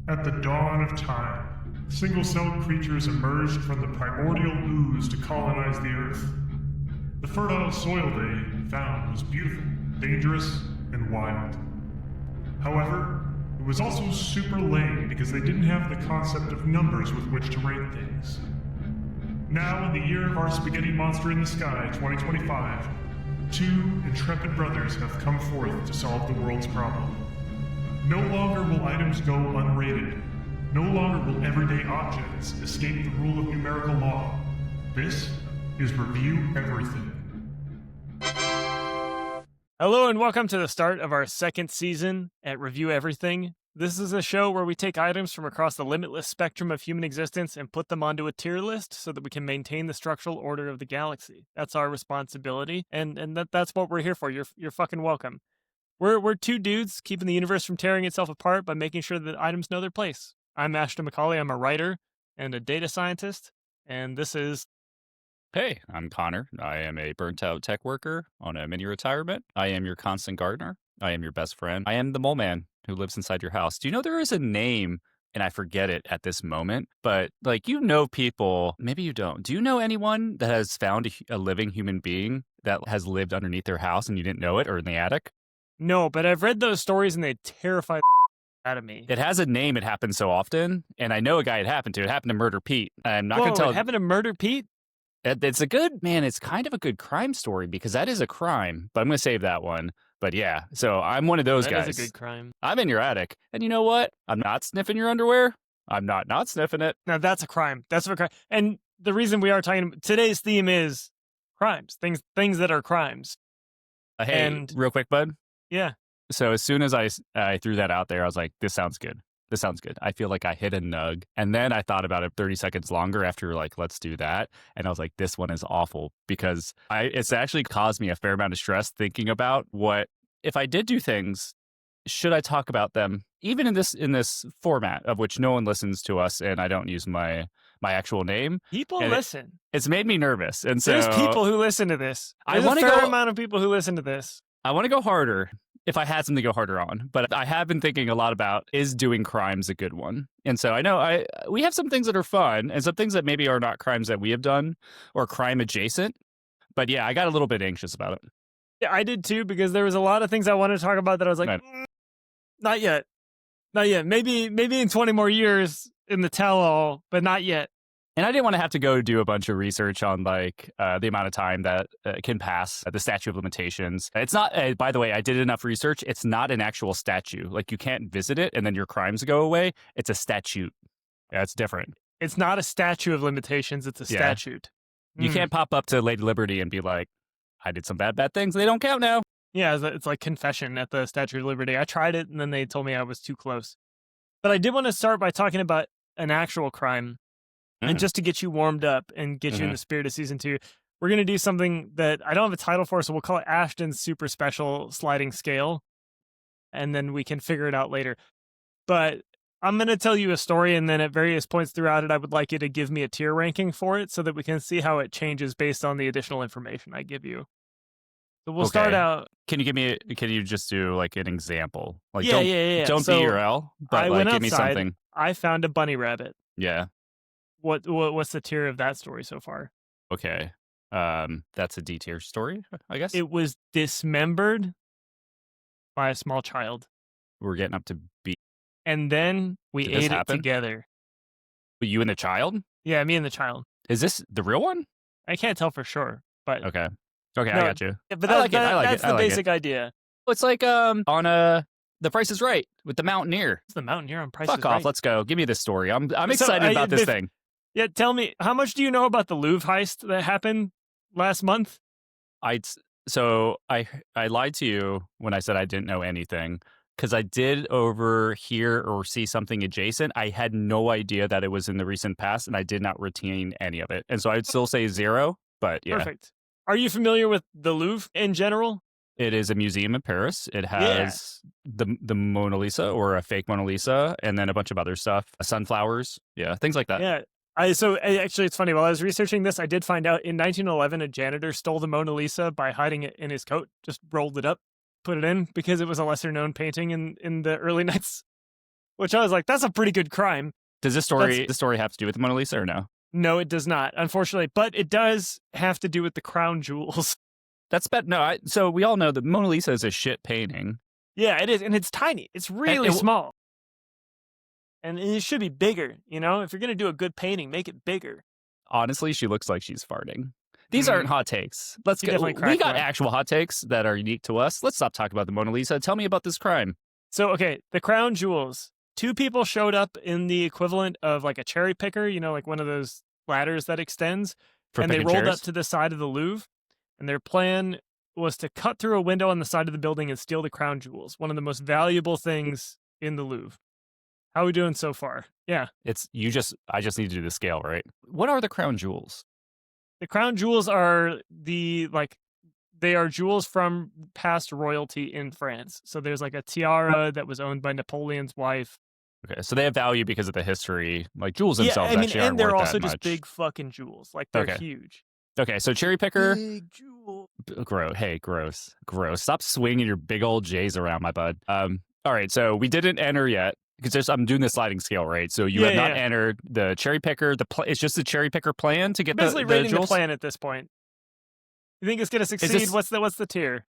At the dawn of time, single-celled creatures emerged from the primordial ooze to colonize the Earth. The fertile soil they found was beautiful, dangerous, and wild. However, it was also super lame because they didn't have the concept of numbers with which to rate things. Now, in the year of our spaghetti monster in the sky, 2025, two intrepid brothers have come forth to solve the world's problem. No longer will items go unrated. No longer will everyday objects escape the rule of numerical law. This is Review Everything. Hello and welcome to the start of our second season at Review Everything. This is a show where we take items from across the limitless spectrum of human existence and put them onto a tier list so that we can maintain the structural order of the galaxy. That's our responsibility, and that's what we're here for. You're fucking welcome. We're two dudes keeping the universe from tearing itself apart by making sure that items know their place. I'm Ashton McCauley. I'm a writer and a data scientist, and this is... Hey, I'm Conor. I am a burnt-out tech worker on a mini-retirement. I am your constant gardener. I am your best friend. I am the mole man who lives inside your house. Do you know there is a name, and I forget it at this moment, but, people, maybe you don't. Do you know anyone that has found a living human being that has lived underneath their house and you didn't know it, or in the attic? No, but I've read those stories and they terrify the out of me. It has a name. It happens so often, and I know a guy it happened to. It happened to Murder Pete. I'm not going to tell... It happened to Murder Pete? It's it's kind of a good crime story because that is a crime, but I'm going to save that one. But yeah, so I'm one of those guys. That is a good crime. I'm in your attic, and you know what? I'm not sniffing your underwear. I'm not sniffing it. Now that's a crime. That's a crime. And the reason we are talking... Today's theme is crimes. Things that are crimes. Hey, and, real quick, bud. Yeah. So as soon as I threw that out there, I was like, this sounds good. This sounds good. I feel like I hit a nug. And then I thought about it 30 seconds longer after let's do that. And I was like, this one is awful because it's actually caused me a fair amount of stress thinking about what, if I did do things, should I talk about them even in this format of which no one listens to us and I don't use my actual name. People listen. It's made me nervous. And so there's people who listen to this. There's a fair amount of people who listen to this. I want to go harder if I had something to go harder on, but I have been thinking a lot about, is doing crimes a good one? And so I know we have some things that are fun and some things that maybe are not crimes that we have done or crime adjacent. But yeah, I got a little bit anxious about it. Yeah, I did too, because there was a lot of things I wanted to talk about that I was like, not yet. Not yet. Maybe in 20 more years in the tell-all, but not yet. And I didn't want to have to go do a bunch of research on the amount of time that can pass the statute of limitations. It's not, by the way, I did enough research. It's not an actual statute. You can't visit it and then your crimes go away. It's a statute. Yeah, it's different. It's not a statute of limitations. It's a statute. You can't pop up to Lady Liberty and be like, I did some bad things. They don't count now. Yeah, it's like confession at the Statue of Liberty. I tried it and then they told me I was too close. But I did want to start by talking about an actual crime. And just to get you warmed up and get you in the spirit of season 2, we're going to do something that I don't have a title for, so we'll call it Ashton's Super Special Sliding Scale. And then we can figure it out later. But I'm going to tell you a story, and then at various points throughout it, I would like you to give me a tier ranking for it so that we can see how it changes based on the additional information I give you. So we'll start out... Can you just do an example? Yeah. Don't so be your L, but I went give me outside, something. I found a bunny rabbit. Yeah. What's the tier of that story so far? Okay. That's a D tier story, I guess. It was dismembered by a small child. We're getting up to B. And then we ate it together. You and the child? Yeah, me and the child. Is this the real one? I can't tell for sure, but... Okay, I got you. But that's the basic idea. It's like on The Price is Right with the Mountaineer. It's the Mountaineer on Price is Right. Fuck off, let's go. Give me this story. I'm excited about this thing. Yeah, tell me, how much do you know about the Louvre heist that happened last month? I lied to you when I said I didn't know anything, because I did overhear or see something adjacent. I had no idea that it was in the recent past, and I did not retain any of it. And so I'd still say 0, but yeah. Perfect. Are you familiar with the Louvre in general? It is a museum in Paris. It has the Mona Lisa, or a fake Mona Lisa, and then a bunch of other stuff, sunflowers, things like that. Yeah. Actually, it's funny. While I was researching this, I did find out in 1911, a janitor stole the Mona Lisa by hiding it in his coat, just rolled it up, put it in, because it was a lesser known painting in the early nights. which I was like, that's a pretty good crime. Does this story have to do with the Mona Lisa or no? No, it does not, unfortunately, but it does have to do with the crown jewels. That's bad. No, so we all know the Mona Lisa is a shit painting. Yeah, it is, and it's tiny. It's really small. And it should be bigger, you know? If you're going to do a good painting, make it bigger. Honestly, she looks like she's farting. These aren't hot takes. Let's go. We got actual hot takes that are unique to us. Let's stop talking about the Mona Lisa. Tell me about this crime. So, okay, the crown jewels. 2 people showed up in the equivalent of like a cherry picker, you know, like one of those ladders that extends. And they rolled up to the side of the Louvre. And their plan was to cut through a window on the side of the building and steal the crown jewels, one of the most valuable things in the Louvre. How are we doing so far? Yeah. I just need to do the scale, right? What are the crown jewels? The crown jewels are they are jewels from past royalty in France. So there's like a tiara that was owned by Napoleon's wife. Okay, so they have value because of the history. Like jewels themselves and actually aren't they're worth also that just much. Big fucking jewels. Like they're huge. Okay, so cherry picker. Big jewel. Gross. Hey, gross. Stop swinging your big old J's around, my bud. All right, so we didn't enter yet. Because I'm doing the sliding scale, right? So you have not entered the cherry picker. It's just the cherry picker plan to get basically the rating jewels? the plan at this point. You think it's going to succeed? What's the tier?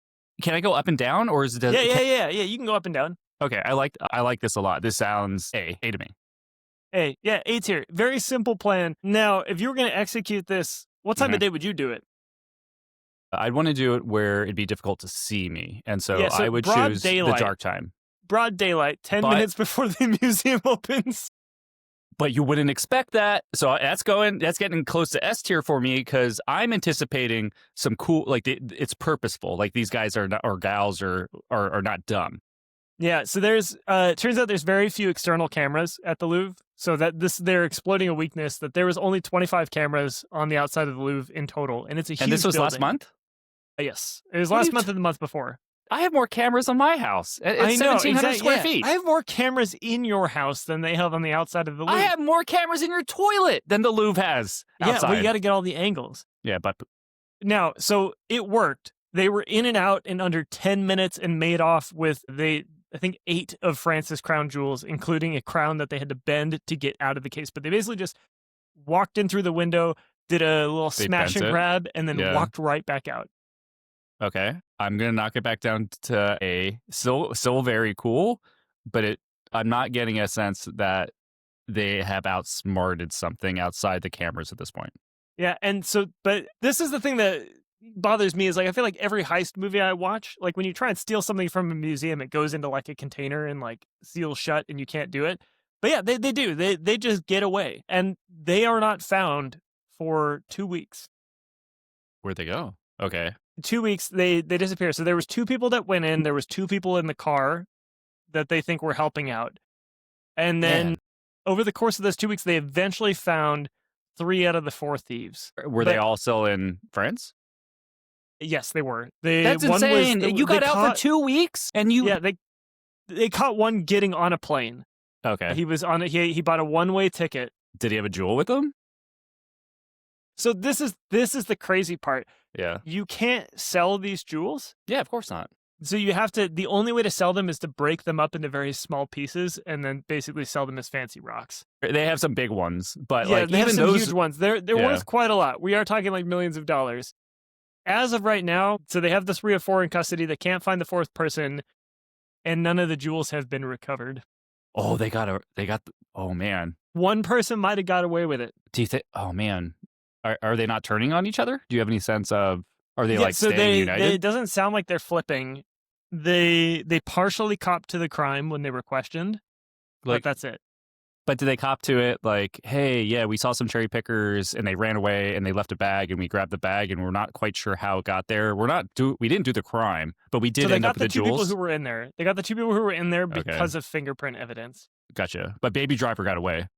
Can I go up and down, or is it? Yeah. You can go up and down. Okay, I like this a lot. This sounds A to me. A tier. Very simple plan. Now, if you were going to execute this, what time of day would you do it? I'd want to do it where it'd be difficult to see me, and so I would choose the dark time. Broad daylight, 10 minutes before the museum opens. But you wouldn't expect that. So that's getting close to S tier for me because I'm anticipating some cool, like it's purposeful. Like these guys are not, or gals are not dumb. Yeah. So turns out there's very few external cameras at the Louvre. So they're exploiting a weakness that there was only 25 cameras on the outside of the Louvre in total. And it's a huge And this was building. Last month? Yes. It was last month and the month before. I have more cameras on my house. It's 1,700 square feet. I have more cameras in your house than they have on the outside of the Louvre. I have more cameras in your toilet than the Louvre has outside. Yeah, well, you got to get all the angles. Yeah, but... Now, so it worked. They were in and out in under 10 minutes and made off with, I think, 8 of France's crown jewels, including a crown that they had to bend to get out of the case. But they basically just walked in through the window, did a little smash and grab, and then walked right back out. Okay, I'm gonna knock it back down to A. Still very cool, but I'm not getting a sense that they have outsmarted something outside the cameras at this point. Yeah, and so, but this is the thing that bothers me is like I feel like every heist movie I watch, like when you try and steal something from a museum, it goes into like a container and like seals shut, and you can't do it. But yeah, they do. They just get away, and they are not found for 2 weeks. Where'd they go? Okay. 2 weeks, they disappear. So there was 2 people that went in. There was 2 people in the car that they think were helping out. And then over the course of those 2 weeks, they eventually found 3 out of the 4 thieves. Were they all still in France? Yes, they were. That's insane. You got out for 2 weeks? And you... Yeah, they caught one getting on a plane. Okay. He was on he bought a one-way ticket. Did he have a jewel with him? So this is the crazy part. Yeah. You can't sell these jewels. Yeah, of course not. So you have to, the only way to sell them is to break them up into very small pieces and then basically sell them as fancy rocks. They have some big ones, but yeah, like they even have some those huge ones. They're worth quite a lot. We are talking like millions of dollars. As of right now, so they have the 3 or 4 in custody. They can't find the 4th person, and none of the jewels have been recovered. Oh, oh man. One person might have got away with it. Do you think, oh man, are they not turning on each other? Do you have any sense of, are they staying united? It doesn't sound like they're flipping. They partially copped to the crime when they were questioned, but that's it. But did they cop to it like, hey, yeah, we saw some cherry pickers and they ran away and they left a bag and we grabbed the bag and we're not quite sure how it got there. We didn't do the crime, but we did end up with the jewels. They got the 2 people who were in there. They got the 2 people who were in there because of fingerprint evidence. Gotcha. But Baby Driver got away.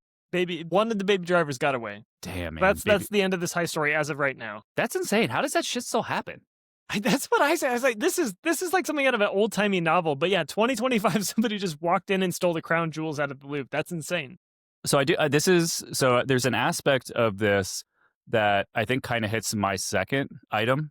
One of the baby drivers got away. Damn, man. That's the end of this heist story as of right now. That's insane. How does that shit still happen? That's what I said. I was like, this is like something out of an old timey novel. But yeah, 2025, somebody just walked in and stole the crown jewels out of the Louvre. That's insane. So I do. There's an aspect of this that I think kind of hits my second item,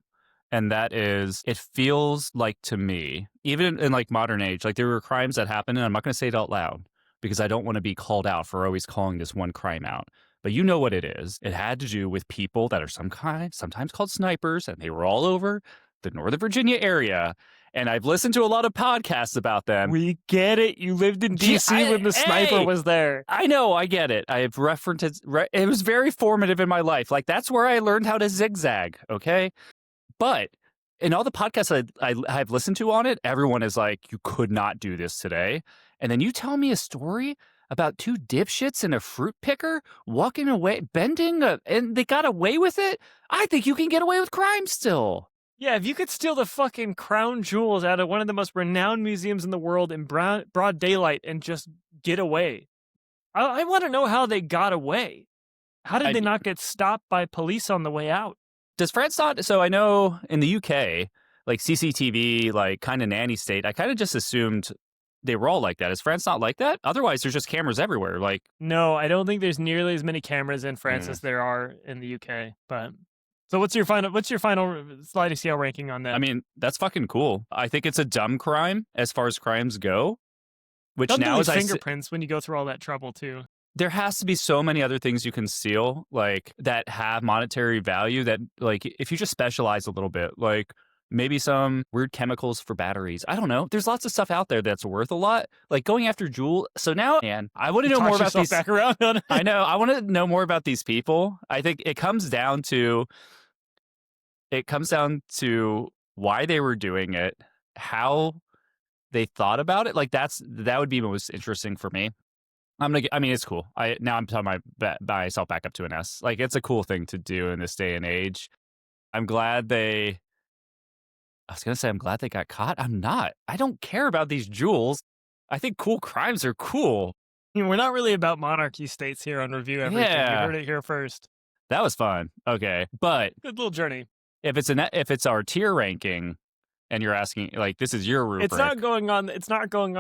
and that is it feels like to me, even in like modern age, like there were crimes that happened, and I'm not going to say it out loud, because I don't want to be called out for always calling this one crime out. But you know what it is. It had to do with people that are sometimes called snipers, and they were all over the Northern Virginia area. And I've listened to a lot of podcasts about them. We get it. You lived in D.C. when the sniper was there. I know. I get it. I have referenced it. It was very formative in my life. Like, that's where I learned how to zigzag, okay? But in all the podcasts I have listened to on it, everyone is like, you could not do this today. And then you tell me a story about two dipshits and a fruit picker walking away, and they got away with it? I think you can get away with crime still. Yeah, if you could steal the fucking crown jewels out of one of the most renowned museums in the world in broad daylight and just get away. I want to know how they got away. How did they not get stopped by police on the way out? Does France not? So I know in the UK, like CCTV, like kind of nanny state, I kind of just assumed they were all like that. Is France not like that? Otherwise, there's just cameras everywhere. Like, no, I don't think there's nearly as many cameras in France as there are in the UK. But so what's your final sliding scale ranking on that? I mean, that's fucking cool. I think it's a dumb crime as far as crimes go. Which don't now delete is fingerprints when you go through all that trouble too. There has to be so many other things you can steal, like that have monetary value. That, like, if you just specialize a little bit, like maybe some weird chemicals for batteries. I don't know. There's lots of stuff out there that's worth a lot. Like going after jewel. So now, man, I want to know more about these. Back around on it. I know. I want to know more about these people. I think it comes down to why they were doing it, how they thought about it. Like that would be most interesting for me. I mean, it's cool. I'm telling myself back up to an S. Like, it's a cool thing to do in this day and age. I'm glad I'm glad they got caught. I'm not. I don't care about these jewels. I think cool crimes are cool. I mean, we're not really about monarchy states here on Review Everything. Yeah. You heard it here first. That was fun. Okay. But good little journey. If it's our tier ranking, and you're asking, like, this is your rubric. It's not going on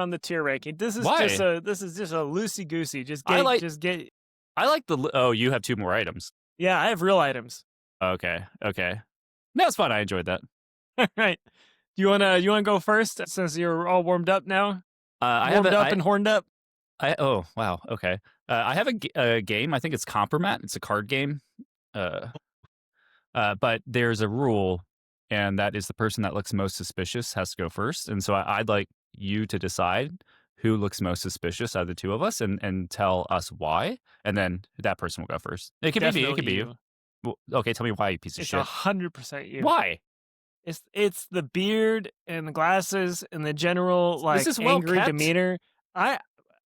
the tier ranking. This is Why? just a loosey goosey. I like you have two more items. Yeah, I have real items. Okay. No, it's fun. I enjoyed that. All right. Do you wanna go first since you're all warmed up now? And horned up. Oh wow. Okay. I have a game. I think it's Compromat. It's a card game. But there's a rule. And that is the person that looks most suspicious has to go first. And so I'd like you to decide who looks most suspicious out of the two of us and tell us why. And then that person will go first. It could be me. It could be you. Well, okay, tell me why, you piece of shit. It's 100% you. Why? It's the beard and the glasses and the general, like, angry demeanor. I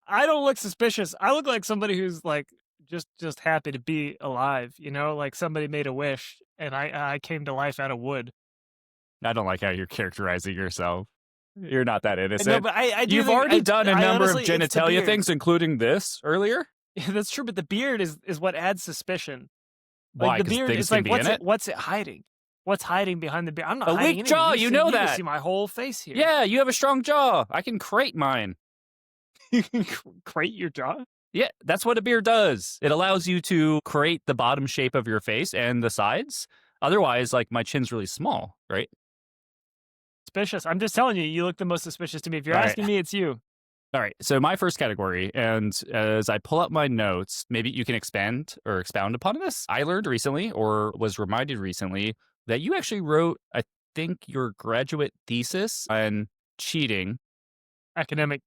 don't look suspicious. I look like somebody who's, like, just happy to be alive, you know? Like somebody made a wish and I came to life out of wood. I don't like how you're characterizing yourself. You're not that innocent. No, but You've already done a number of genitalia things, including this earlier. Yeah, that's true, but the beard is what adds suspicion. Why? Like the beard is like, what's it hiding? What's hiding behind the beard? I'm not hiding anything. A weak jaw, you know that. You can see my whole face here. Yeah, you have a strong jaw. I can crate mine. You can crate your jaw? Yeah, that's what a beard does. It allows you to create the bottom shape of your face and the sides. Otherwise, like, my chin's really small, right? Suspicious. I'm just telling you, you look the most suspicious to me. If you're asking me, it's you. All right. So my first category, and as I pull up my notes, maybe you can expound upon this. I learned recently, or was reminded recently, that you actually wrote, I think, your graduate thesis on cheating. Academic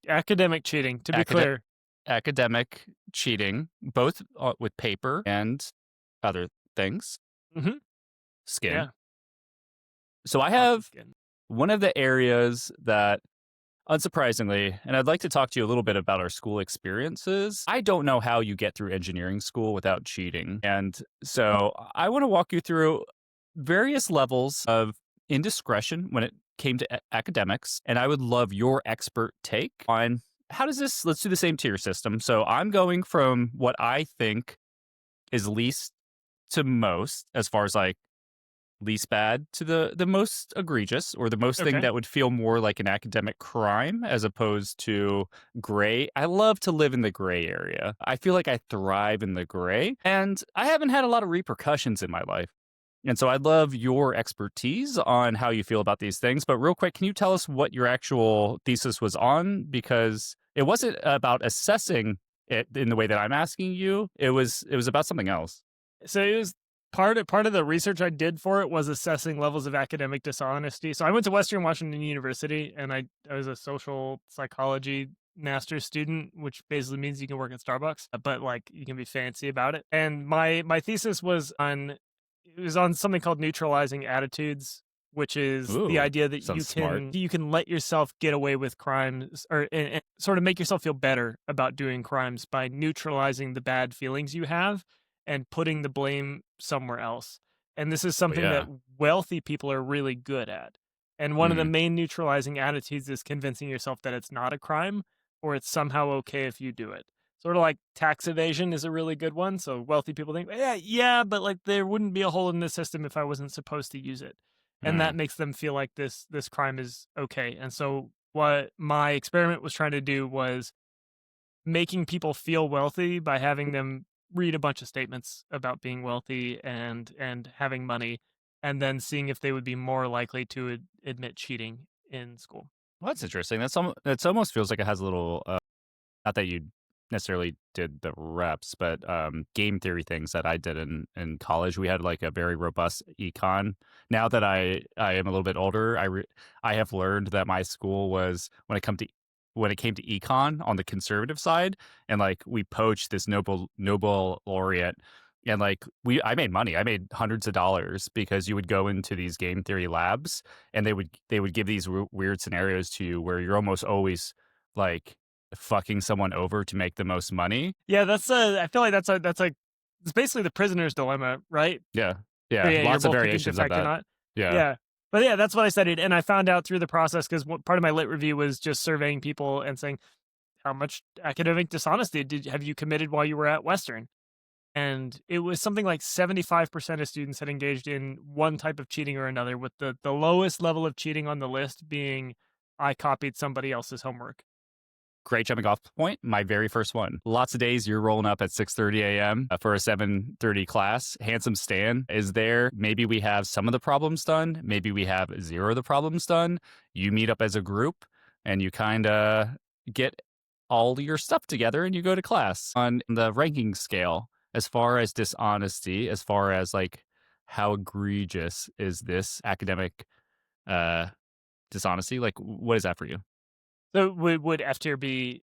cheating, to be clear. Academic cheating, both with paper and other things. Mm-hmm. Skin. Yeah. So I have one of the areas that, unsurprisingly, and I'd like to talk to you a little bit about our school experiences. I don't know how you get through engineering school without cheating. And so I want to walk you through various levels of indiscretion when it came to academics. And I would love your expert take on let's do the same tier system. So I'm going from what I think is least to most, as far as like least bad to the most egregious, or the most thing that would feel more like an academic crime as opposed to gray. I love to live in the gray area. I feel like I thrive in the gray, and I haven't had a lot of repercussions in my life. And so I'd love your expertise on how you feel about these things. But real quick, can you tell us what your actual thesis was on? Because it wasn't about assessing it in the way that I'm asking you. It was about something else. So it was part of the research I did for it was assessing levels of academic dishonesty. So I went to Western Washington University, and I was a social psychology master's student, which basically means you can work at Starbucks, but like you can be fancy about it. And my thesis was on something called neutralizing attitudes, which is the Ooh, idea that sounds smart. you can let yourself get away with crimes, or and sort of make yourself feel better about doing crimes by neutralizing the bad feelings you have and putting the blame somewhere else. And this is Oh, something that yeah. wealthy people are really good at. And one of the Mm, main neutralizing attitudes is convincing yourself that it's not a crime or it's somehow okay if you do it. Sort of like tax evasion is a really good one. So wealthy people think, yeah, but like there wouldn't be a hole in the system if I wasn't supposed to use it. And that mm. makes them feel like this crime is okay. And so what my experiment was trying to do was making people feel wealthy by having them read a bunch of statements about being wealthy and having money, and then seeing if they would be more likely to admit cheating in school. Well, that's interesting. That's almost feels like it has a little. Not that you necessarily did the reps, but game theory things that I did in college. We had like a very robust econ. Now that I am a little bit older, I have learned that my school was when it came to econ on the conservative side, and like we poached this Nobel laureate. And like I made money. I made hundreds of dollars because you would go into these game theory labs, and they would give these weird scenarios to you where you're almost always like fucking someone over to make the most money. Yeah, I feel like it's basically the prisoner's dilemma, right? Yeah. So, Yeah. yeah, you're Lots of both thinking variations of defect or that. not. Yeah. Yeah. But yeah, that's what I studied. And I found out through the process because part of my lit review was just surveying people and saying, how much academic dishonesty have you committed while you were at Western? And it was something like 75% of students had engaged in one type of cheating or another, with the lowest level of cheating on the list being I copied somebody else's homework. Great jumping off point. My very first one. Lots of days you're rolling up at 6:30 a.m. For a 7:30 class. Handsome Stan is there. Maybe we have some of the problems done. Maybe we have zero of the problems done. You meet up as a group and you kind of get all your stuff together and you go to class. On the ranking scale, as far as dishonesty, as far as like how egregious is this academic uh dishonesty, like what is that for you? So would F tier be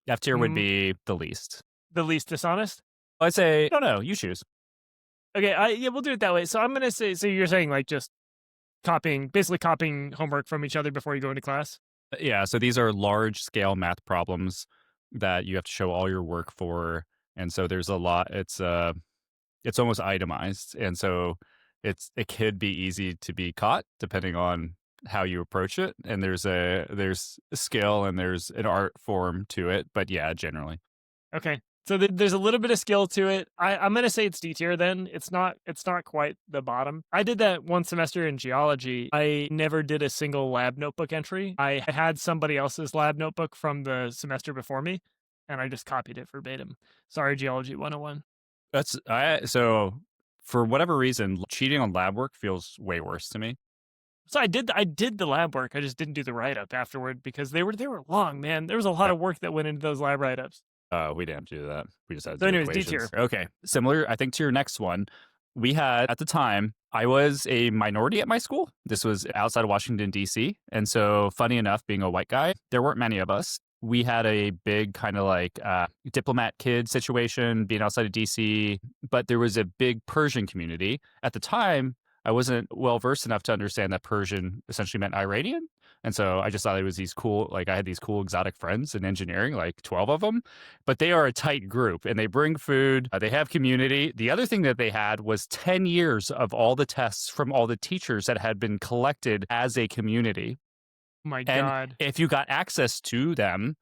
F tier would mm, be the least. the least dishonest? I'd say, no, no, you choose. Okay, yeah, we'll do it that way. So I'm gonna say, so you're saying like just basically copying homework from each other before you go into class. Yeah, so these are large scale math problems that you have to show all your work for. And so there's a lot, it's almost itemized. And so it could be easy to be caught depending on how you approach it. And there's a skill and there's an art form to it. But yeah, generally. Okay, so there's a little bit of skill to it. I'm gonna say it's D tier. Then it's not quite the bottom. I did that one semester in geology. I never did a single lab notebook entry. I had somebody else's lab notebook from the semester before me, and I just copied it verbatim. Sorry, geology 101. So for whatever reason, cheating on lab work feels way worse to me. So I did the lab work. I just didn't do the write up afterward because they were long, man. There was a lot of work that went into those lab write ups. We didn't have to do that. We just had to So do anyways, D equations. tier. Okay. Similar, I think, to your next one. We had, at the time, I was a minority at my school. This was outside of Washington, D.C. And so, funny enough, being a white guy, there weren't many of us. We had a big kind of like diplomat kid situation being outside of D.C., but there was a big Persian community. At the time, I wasn't well versed enough to understand that Persian essentially meant Iranian. And so I just thought it was these cool, like I had these cool exotic friends in engineering, like 12 of them, but they are a tight group and they bring food, they have community. The other thing that they had was 10 years of all the tests from all the teachers that had been collected as a community. Oh my And God. if you got access to them,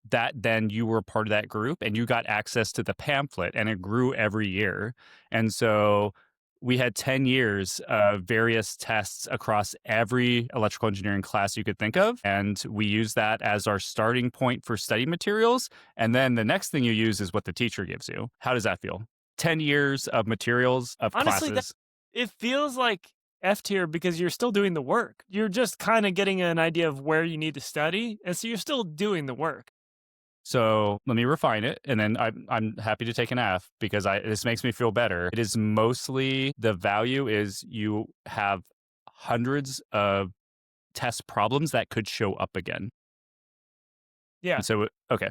that then you were part of that group and you got access to the pamphlet and it grew every year. And so we had 10 years of various tests across every electrical engineering class you could think of. And we use that as our starting point for study materials. And then the next thing you use is what the teacher gives you. How does that feel? 10 years of materials of Honestly, classes. It feels like F tier because you're still doing the work. You're just kind of getting an idea of where you need to study, and so you're still doing the work. So let me refine it, and then I'm happy to take an F because this makes me feel better. It is mostly the value is you have hundreds of test problems that could show up again. Yeah. And so okay,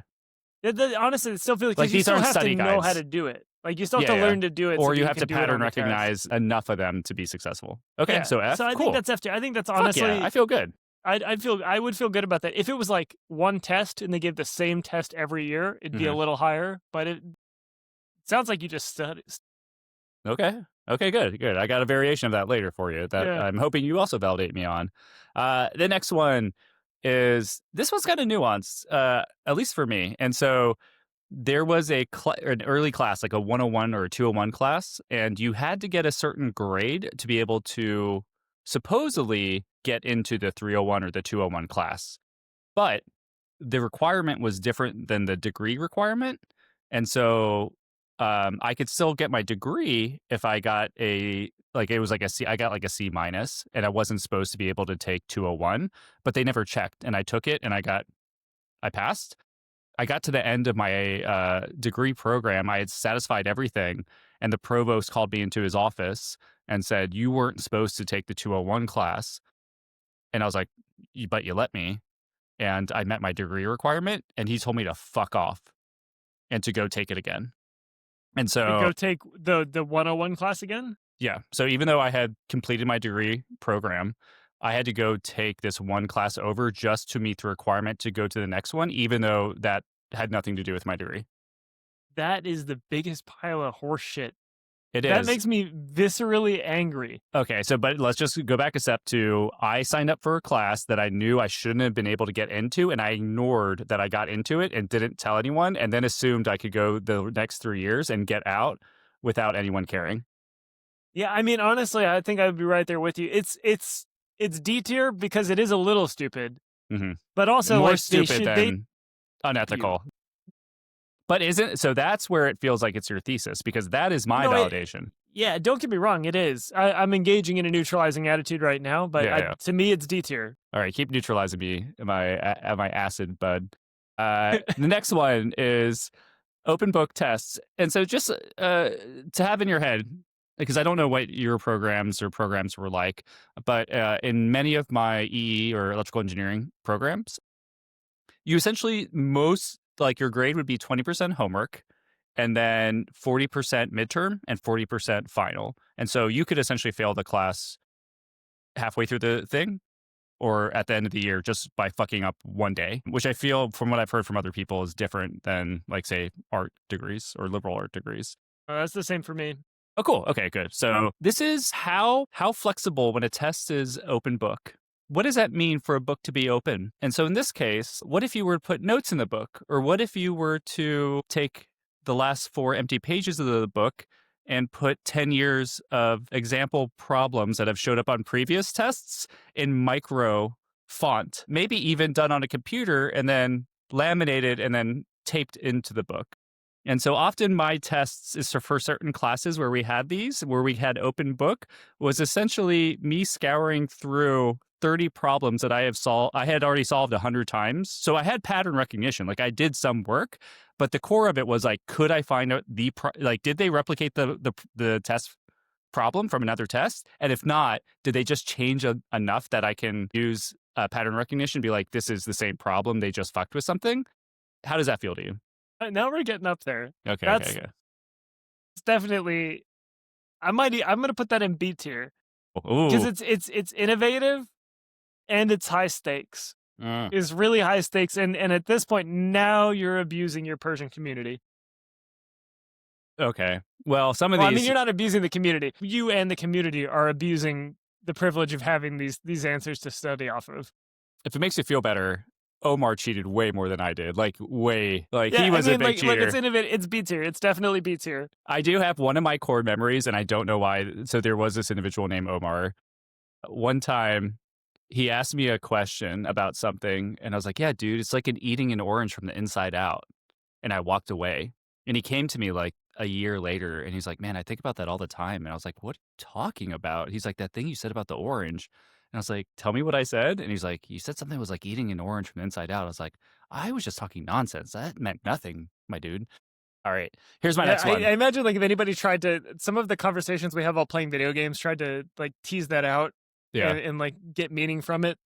Honestly, it still feels Like, like you these still aren't have to study know how guides. to do it. Like you still have Yeah, to yeah. learn to do it, or so you that have can to do it pattern on the test. recognize enough of them to be successful. Okay, Yeah. so F. So I cool. think that's F tier. I think that's Fuck honestly. yeah, I feel good. I would feel good about that. If it was like one test and they gave the same test every year, it'd be a little higher. But it sounds like you just study. Okay. Okay, good. I got a variation of that later for you that Yeah. I'm hoping you also validate me on. The next one is this one's kind of nuanced, at least for me. And so there was an early class, like a 101 or a 201 class, and you had to get a certain grade to be able to supposedly get into the 301 or the 201 class. But the requirement was different than the degree requirement. And so I could still get my degree if I got it was like a C. I got like a C minus, and I wasn't supposed to be able to take 201, but they never checked. And I took it and I passed. I got to the end of my degree program. I had satisfied everything. And the provost called me into his office and said, "You weren't supposed to take the 201 class." And I was like, "But you let me." And I met my degree requirement, and he told me to fuck off and to go take it again. And To so, go take the 101 class again? yeah. So even though I had completed my degree program, I had to go take this one class over just to meet the requirement to go to the next one, even though that had nothing to do with my degree. That is the biggest pile of horse shit. It That is. makes me viscerally angry. Okay, so but let's just go back a step to I signed up for a class that I knew I shouldn't have been able to get into, and I ignored that I got into it and didn't tell anyone, and then assumed I could go the next 3 years and get out without anyone caring. Yeah, I mean, honestly, I think I would be right there with you. It's D tier because it is a little stupid, Mhm. but also More like stupid than unethical. But isn't so that's where it feels like it's your thesis because that is my validation. Yeah, don't get me wrong, it is. I'm engaging in a neutralizing attitude right now, but Yeah. to me, it's D tier. All right, keep neutralizing me, my acid bud. The next one is open book tests, and so just to have in your head, because I don't know what your programs were like, but in many of my EE or electrical engineering programs, you essentially your grade would be 20% homework and then 40% midterm and 40% final. And so you could essentially fail the class halfway through the thing or at the end of the year just by fucking up one day, which I feel from what I've heard from other people is different than like say art degrees or liberal art degrees. That's the same for me. Oh, cool. Okay, good. So this is how flexible when a test is open book. What does that mean for a book to be open? And so in this case, what if you were to put notes in the book? Or what if you were to take the last 4 empty pages of the book and put 10 years of example problems that have showed up on previous tests in micro font, maybe even done on a computer and then laminated and then taped into the book? And so often my tests is for certain classes where we had open book was essentially me scouring through 30 problems that I had already solved 100 times. So I had pattern recognition. Like I did some work, but the core of it was like, could I find out did they replicate the test problem from another test? And if not, did they just change enough that I can use pattern recognition and be like, this is the same problem. They just fucked with something. How does that feel to you? Now we're getting up there. Okay. It's definitely. I'm gonna put that in B tier because it's innovative and it's high stakes. It's really high stakes, and at this point now you're abusing your Persian community. Okay. Well, some of these. I mean, you're not abusing the community. You and the community are abusing the privilege of having these answers to study off of. If it makes you feel better, Omar cheated way more than I did. He Yeah, was a big cheater. Look, it's innovative. It's B tier. It's definitely B tier. I do have one of my core memories, and I don't know why. So there was this individual named Omar. One time, he asked me a question about something, and I was like, "Yeah, dude, it's like eating an orange from the inside out." And I walked away, and he came to me like, a year later, and he's like, "Man, I think about that all the time." And I was like, "What are you talking about?" He's like, "That thing you said about the orange." And I was like, "Tell me what I said." And he's like, "You said something was like eating an orange from the inside out." I was like, "I was just talking nonsense. That meant nothing, my dude." All right, here's my Yeah, next I one. imagine like if anybody tried to, some of the conversations we have while playing video games tried to like tease that out Yeah. and like get meaning from it.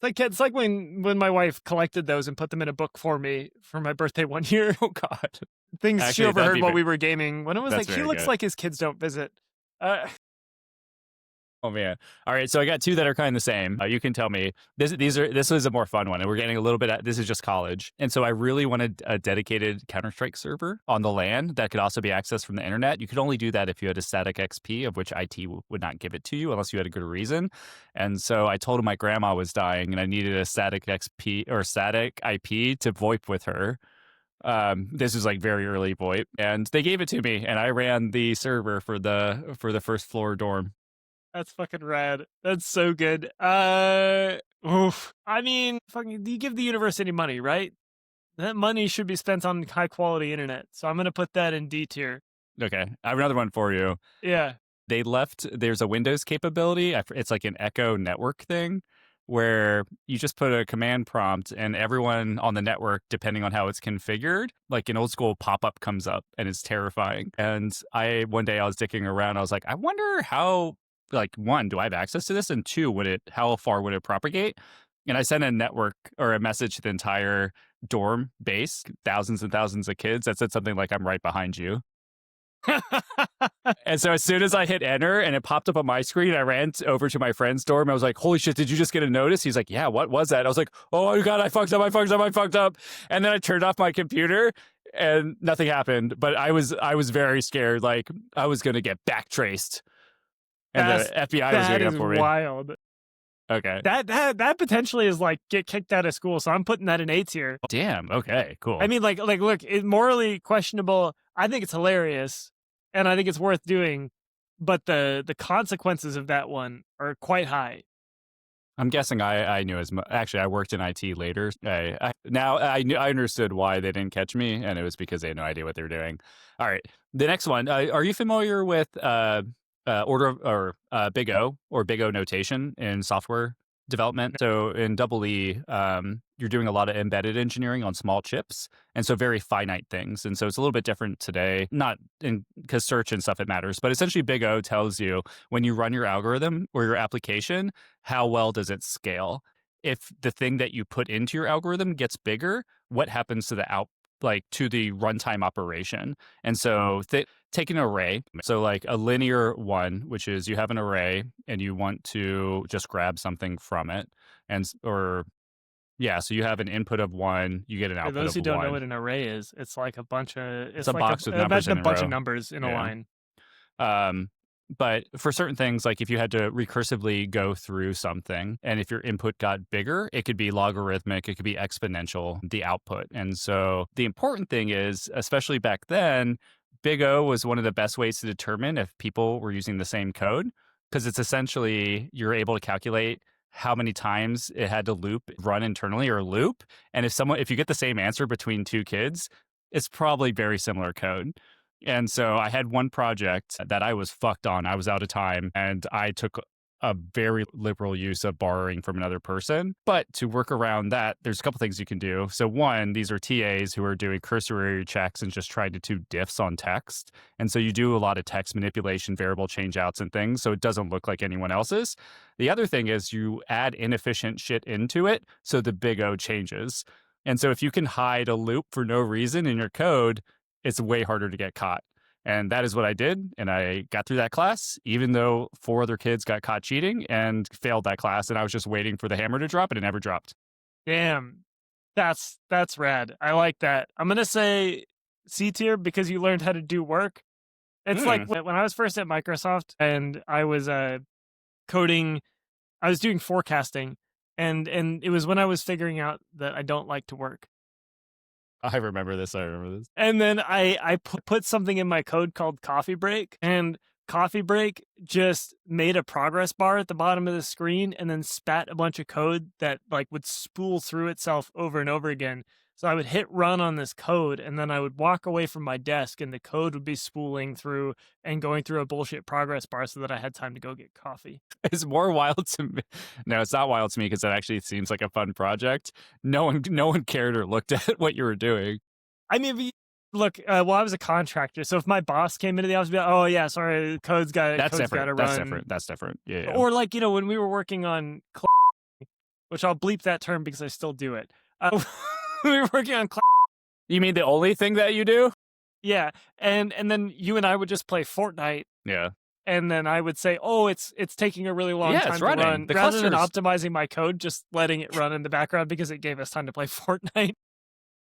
It's like when my wife collected those and put them in a book for me for my birthday one year. Oh God. Things she Actually, that'd overheard be while we were gaming when it was that's like, he very looks good. like his kids don't visit. Uh, Oh man! All right, so I got two that are kind of the same. You can tell me this was a more fun one, and we're getting a little bit. This is just college, and so I really wanted a dedicated Counter-Strike server on the LAN that could also be accessed from the internet. You could only do that if you had a static XP, of which IT would not give it to you unless you had a good reason. And so I told him my grandma was dying, and I needed a static XP or static IP to VoIP with her. This was like very early VoIP, and they gave it to me, and I ran the server for the first floor dorm. that's fucking rad. That's so good. Oof. I mean, fucking, you give the university money, right? That money should be spent on high quality internet. So I'm gonna put that in D tier. Okay, I have another one for you. Yeah. There's a Windows capability. It's like an Echo network thing where you just put a command prompt and everyone on the network, depending on how it's configured, like an old school pop-up comes up and it's terrifying. And one day I was dicking around. I was like, I wonder how, like, one, do I have access to this? And two, how far would it propagate? And I sent a network or a message to the entire dorm base, thousands and thousands of kids that said something like, I'm right behind you. And so as soon as I hit enter and it popped up on my screen, I ran over to my friend's dorm. I was like, holy shit, did you just get a notice? He's like, yeah, what was that? I was like, oh my God, I fucked up. And then I turned off my computer and nothing happened. But I was very scared. Like I was going to get backtraced. And the FBI was going up for me. Wild. Okay. That potentially is like get kicked out of school. So I'm putting that in A tier. Damn. Okay, cool. I mean, look, it's morally questionable. I think it's hilarious and I think it's worth doing, but the consequences of that one are quite high. I'm guessing I knew as much. Actually, I worked in IT later. I understood why they didn't catch me, and it was because they had no idea what they were doing. All right, the next one. Are you familiar with order or Big O or Big O notation in software development? So in Double E, you're doing a lot of embedded engineering on small chips, and so very finite things. And so it's a little bit different today, not because search and stuff it matters, but essentially Big O tells you when you run your algorithm or your application, how well does it scale? If the thing that you put into your algorithm gets bigger, what happens to to the runtime operation? And so take an array. So like a linear one, which is you have an array and you want to just grab something from it. So you have an input of one, you get an output of one. For those who don't know what an array is, it's like a bunch of... It's a box with numbers imagine in a bunch row. of numbers in a line. But for certain things, like if you had to recursively go through something, and if your input got bigger, it could be logarithmic, it could be exponential, the output. And so the important thing is, especially back then, Big O was one of the best ways to determine if people were using the same code, because it's essentially you're able to calculate how many times it had to run internally or loop. And if you get the same answer between two kids, it's probably very similar code. And so I had one project that I was fucked on. I was out of time and I took a very liberal use of borrowing from another person. But to work around that, there's a couple things you can do. So one, these are TAs who are doing cursory checks and just trying to do diffs on text. And so you do a lot of text manipulation, variable changeouts and things, so it doesn't look like anyone else's. The other thing is you add inefficient shit into it, so the Big O changes. And so if you can hide a loop for no reason in your code, it's way harder to get caught. And that is what I did. And I got through that class, even though 4 other kids got caught cheating and failed that class. And I was just waiting for the hammer to drop and it never dropped. Damn. That's rad. I like that. I'm going to say C tier because you learned how to do work. It's like when I was first at Microsoft and I was coding, I was doing forecasting. And it was when I was figuring out that I don't like to work. I remember this. And then I put something in my code called coffee break, and coffee break just made a progress bar at the bottom of the screen and then spat a bunch of code that like would spool through itself over and over again. So I would hit run on this code, and then I would walk away from my desk, and the code would be spooling through and going through a bullshit progress bar so that I had time to go get coffee. It's more wild to me. No, it's not wild to me because it actually seems like a fun project. No one cared or looked at what you were doing. I mean, look, well, I was a contractor, so if my boss came into the office, I'd be like, "Oh yeah, sorry, code's got That's to different. run." That's different. Yeah. Or like when we were working on, which I'll bleep that term because I still do it. We were working on. You mean the only thing that you do? Yeah, and then you and I would just play Fortnite. Yeah. And then I would say, "Oh, it's taking a really long time to run," rather than optimizing my code, just letting it run in the background because it gave us time to play Fortnite.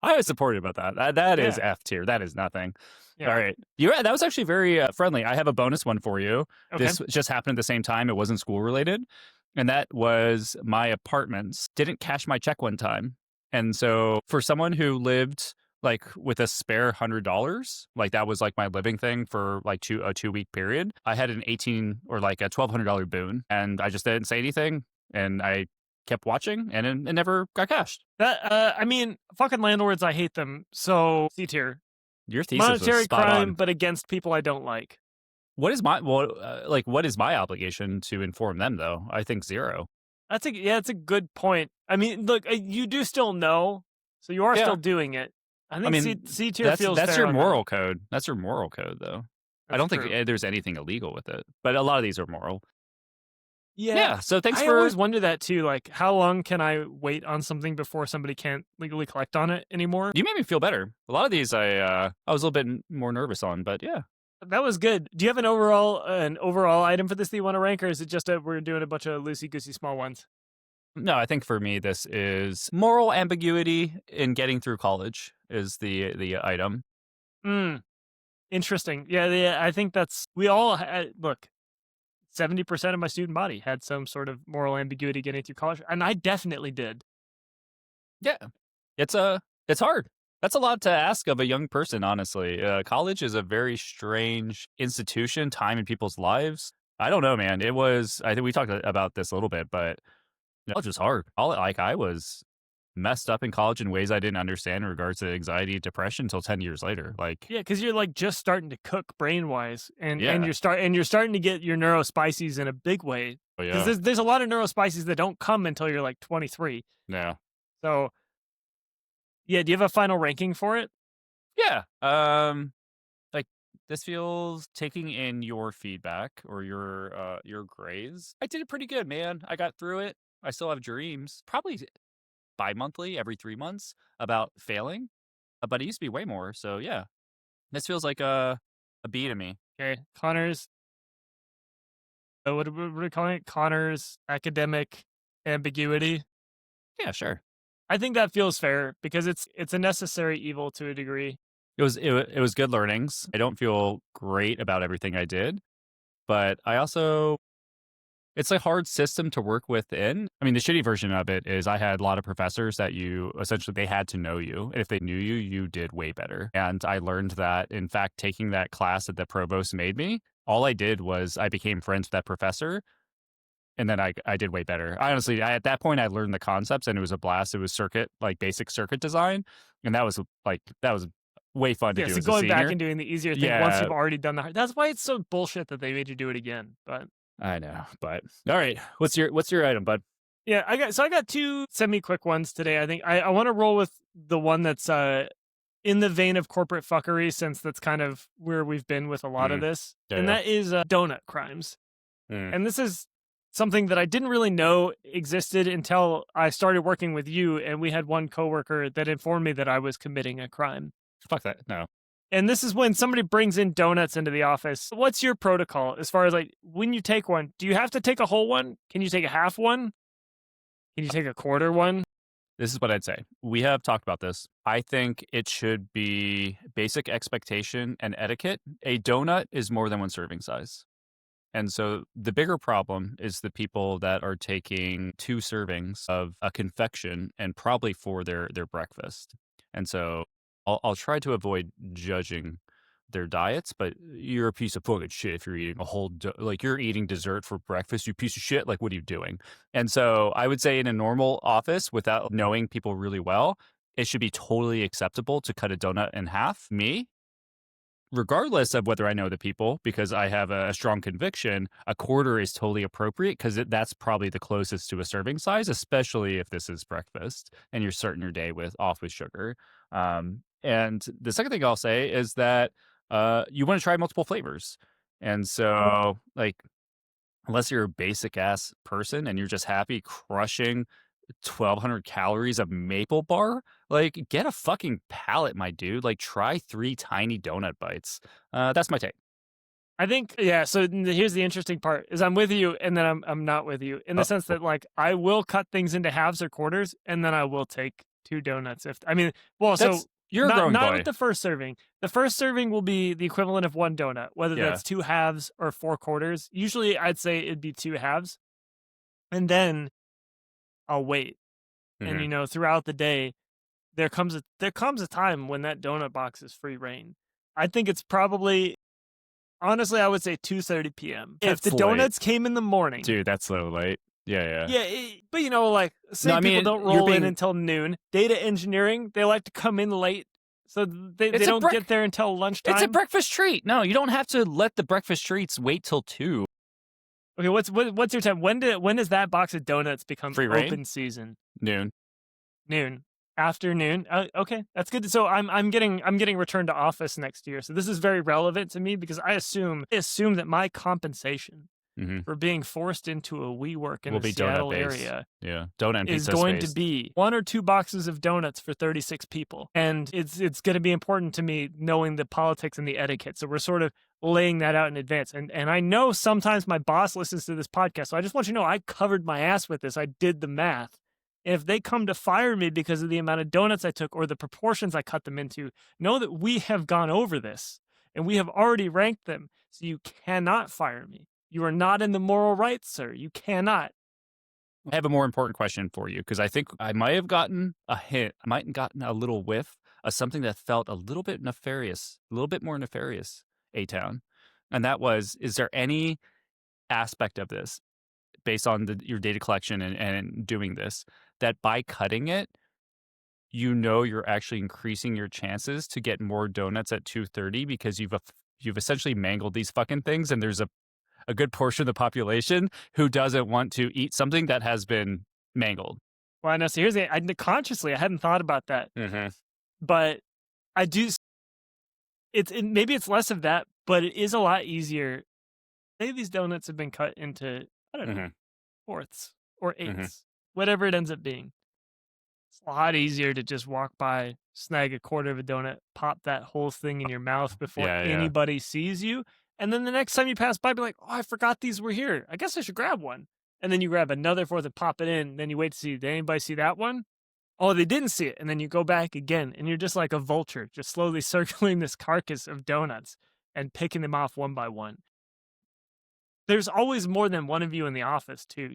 I was supportive about that. That is F tier. That is nothing. Yeah. All right. That was actually very friendly. I have a bonus one for you. Okay. This just happened at the same time. It wasn't school related. And that was my apartments didn't cash my check one time. And so for someone who lived like with a spare $100, like that was like my living thing for like a 2-week period, I had an $18 or like a $1,200 boon, and I just didn't say anything, and I kept watching, and it never got cashed. That I mean, fucking landlords, I hate them. So C tier. Your thesis Monetary was spot crime, on. but against people I don't like. What is my what is my obligation to inform them though? I think 0. That's a good point. I mean, look, you do still know, so you are still doing it. I think C tier feels that's fair your on moral code. That's your moral code, though. I don't true. think there's anything illegal with it, but a lot of these are moral. Yeah. So thanks I for. always wonder that too. Like, how long can I wait on something before somebody can't legally collect on it anymore? You made me feel better. A lot of these I was a little bit more nervous on, but yeah. That was good. Do you have an overall item for this that you want to rank, or is it just we're doing a bunch of loosey goosey small ones? No, I think for me this is moral ambiguity in getting through college is the item. Interesting. Yeah. I think we all look. 70% of my student body had some sort of moral ambiguity getting through college, and I definitely did. Yeah, it's hard. That's a lot to ask of a young person, honestly. College is a very strange institution, time in people's lives. I don't know, man. I think we talked about this a little bit, but college was hard. I was messed up in college in ways I didn't understand in regards to anxiety, depression until 10 years later. Like, yeah, because you're like just starting to cook brain wise, and you're starting to get your neurospices in a big way. Oh, yeah. Because there's a lot of neurospices that don't come until you're like 23. Yeah. So, yeah, do you have a final ranking for it? Yeah. Like this feels, taking in your feedback or your grades, I did it pretty good, man. I got through it. I still have dreams. Probably bi-monthly, every 3 months, about failing, but it used to be way more. So yeah, this feels like a B to me. Okay, Conor's. What are we calling it? Conor's academic ambiguity. Yeah, sure. I think that feels fair because it's a necessary evil to a degree. It was good learnings. I don't feel great about everything I did, but I also. It's a hard system to work within. I mean, the shitty version of it is I had a lot of professors that they had to know you. And if they knew you, you did way better. And I learned that, in fact, taking that class that the provost made me, all I did was I became friends with that professor. And then I did way better. Honestly, at that point, I learned the concepts and it was a blast. It was basic circuit design. And that was way fun to do. So as going a back senior. and doing the easier thing once you've already done that's why it's so bullshit that they made you do it again. But I know, but all right. What's your item, bud? Yeah, I got 2 semi-quick ones today. I think I want to roll with the one that's in the vein of corporate fuckery, since that's kind of where we've been with a lot of this. And that is donut crimes. And this is something that I didn't really know existed until I started working with you, and we had one coworker that informed me that I was committing a crime. Fuck that. No. And this is when somebody brings in donuts into the office. What's your protocol as far as like when you take one? Do you have to take a whole one? Can you take a half one? Can you take a quarter one? This is what I'd say. We have talked about this. I think it should be basic expectation and etiquette. A donut is more than one serving size. And so the bigger problem is the people that are taking 2 servings of a confection and probably for their breakfast. And so I'll try to avoid judging their diets, but you're a piece of fucking shit if you're eating a whole, you're eating dessert for breakfast, you piece of shit. Like, what are you doing? And so I would say in a normal office, without knowing people really well, it should be totally acceptable to cut a donut in half. Me, regardless of whether I know the people, because I have a strong conviction, a quarter is totally appropriate because that's probably the closest to a serving size, especially if this is breakfast and you're starting your day off with sugar. And the second thing I'll say is that you want to try multiple flavors. And so, like, unless you're a basic ass person and you're just happy crushing 1,200 calories of maple bar, like, get a fucking palate, my dude. Like, try 3 tiny donut bites. That's my take. I think, yeah, so here's the interesting part is I'm with you and then I'm not with you in the sense that, like, I will cut things into halves or quarters and then I will take 2 donuts You're a growing not boy. with the first serving. The first serving will be the equivalent of 1 donut, whether that's 2 halves or 4 quarters. Usually I'd say it'd be 2 halves. And then I'll wait. Mm-hmm. And throughout the day, there comes a time when that donut box is free reign. I think it's probably, honestly, I would say 2:30 p.m. If the donuts came in the morning. Dude, that's so late. Yeah. Yeah, but people don't roll in until noon. Data engineering, they like to come in late, so they don't get there until lunchtime. It's a breakfast treat. No, you don't have to let the breakfast treats wait till 2. Okay, what's your time? When does that box of donuts become free open reign? Season? Noon. Afternoon. Okay, that's good. So I'm getting returned to office next year. So this is very relevant to me because I assume that my compensation for being forced into a WeWork in the Seattle area, donut and is pizza going space. to be 1 or 2 boxes of donuts for 36 people, and it's going to be important to me knowing the politics and the etiquette. So we're sort of laying that out in advance. And I know sometimes my boss listens to this podcast, so I just want you to know I covered my ass with this. I did the math. And if they come to fire me because of the amount of donuts I took or the proportions I cut them into, know that we have gone over this and we have already ranked them. So you cannot fire me. You are not in the moral right, sir. You cannot. I have a more important question for you because I think I might have gotten a hint. I might have gotten a little whiff of something that felt a little bit nefarious, a little bit more nefarious, A-Town. And that was, is there any aspect of this based on your data collection and doing this, that by cutting it, you're actually increasing your chances to get more donuts at 2:30 because you've essentially mangled these fucking things, and there's a good portion of the population who doesn't want to eat something that has been mangled. Well, I know. So here's consciously, I hadn't thought about that, but I do. Maybe it's less of that, but it is a lot easier. Say these donuts have been cut into, I don't know, 4ths or 8ths, whatever it ends up being. It's a lot easier to just walk by, snag a quarter of a donut, pop that whole thing in your mouth before anybody sees you. And then the next time you pass by, be like, oh, I forgot these were here. I guess I should grab one. And then you grab another 4th and pop it in. Then you wait to see, did anybody see that one? Oh, they didn't see it. And then you go back again. And you're just like a vulture, just slowly circling this carcass of donuts and picking them off one by one. There's always more than one of you in the office, too.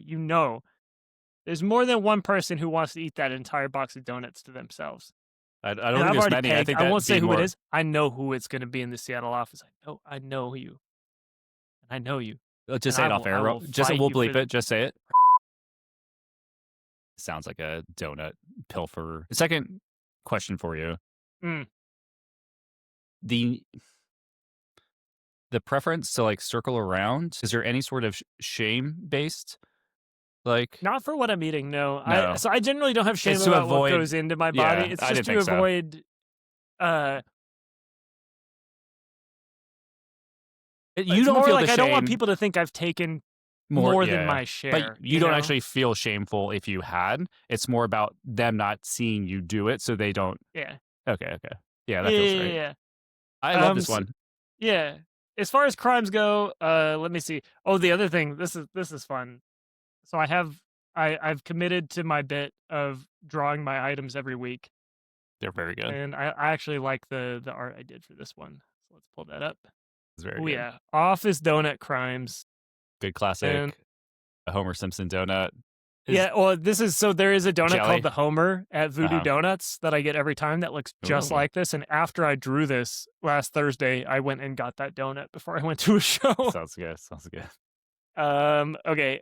There's more than one person who wants to eat that entire box of donuts to themselves. I don't think there's many. I think I won't say who it is. I know who it's going to be in the Seattle office. I know you. And I know you. Just say it off air. We'll bleep it. Just say it. Sounds like a donut pilfer. Second question for you. The preference to circle around, is there any sort of shame based? Not for what I'm eating, no. So I generally don't have shame about what goes into my body. It's just to avoid you don't feel the shame. I don't want people to think I've taken more than my share. But you don't actually feel shameful if you had. It's more about them not seeing you do it, so they don't. Yeah. Okay. Yeah, that feels right. Yeah. I love this one. Yeah. As far as crimes go, let me see. Oh, the other thing. This is fun. So I've committed to my bit of drawing my items every week. They're very good. And I actually like the art I did for this one. So let's pull that up. It's very good. Yeah. Office donut crimes. Good classic. A Homer Simpson donut. There is a donut jelly. called the Homer at Voodoo Donuts that I get every time that looks just like this. And after I drew this last Thursday, I went and got that donut before I went to a show. Sounds good. Okay.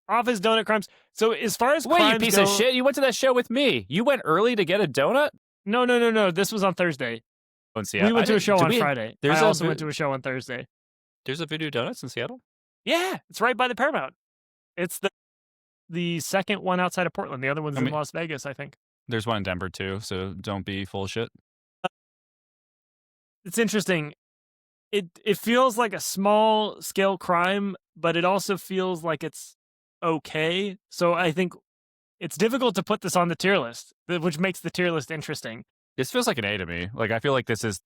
Office donut crimes. So as far as you piece of shit! You went to that show with me. You went early to get a donut. No. This was on Thursday. In Seattle. We went to a show Did on we- Friday. there's I a also vi- went to a show on Thursday. There's a Voodoo Donuts in Seattle? Yeah, it's right by the Paramount. It's the second one outside of Portland. The other one's in Las Vegas, I think. There's one in Denver too, so don't be full of shit. It's interesting. It feels like a small scale crime, but it also feels like it's okay. So I think it's difficult to put this on the tier list, which makes the tier list interesting. This feels like an A to me. Like I feel like this is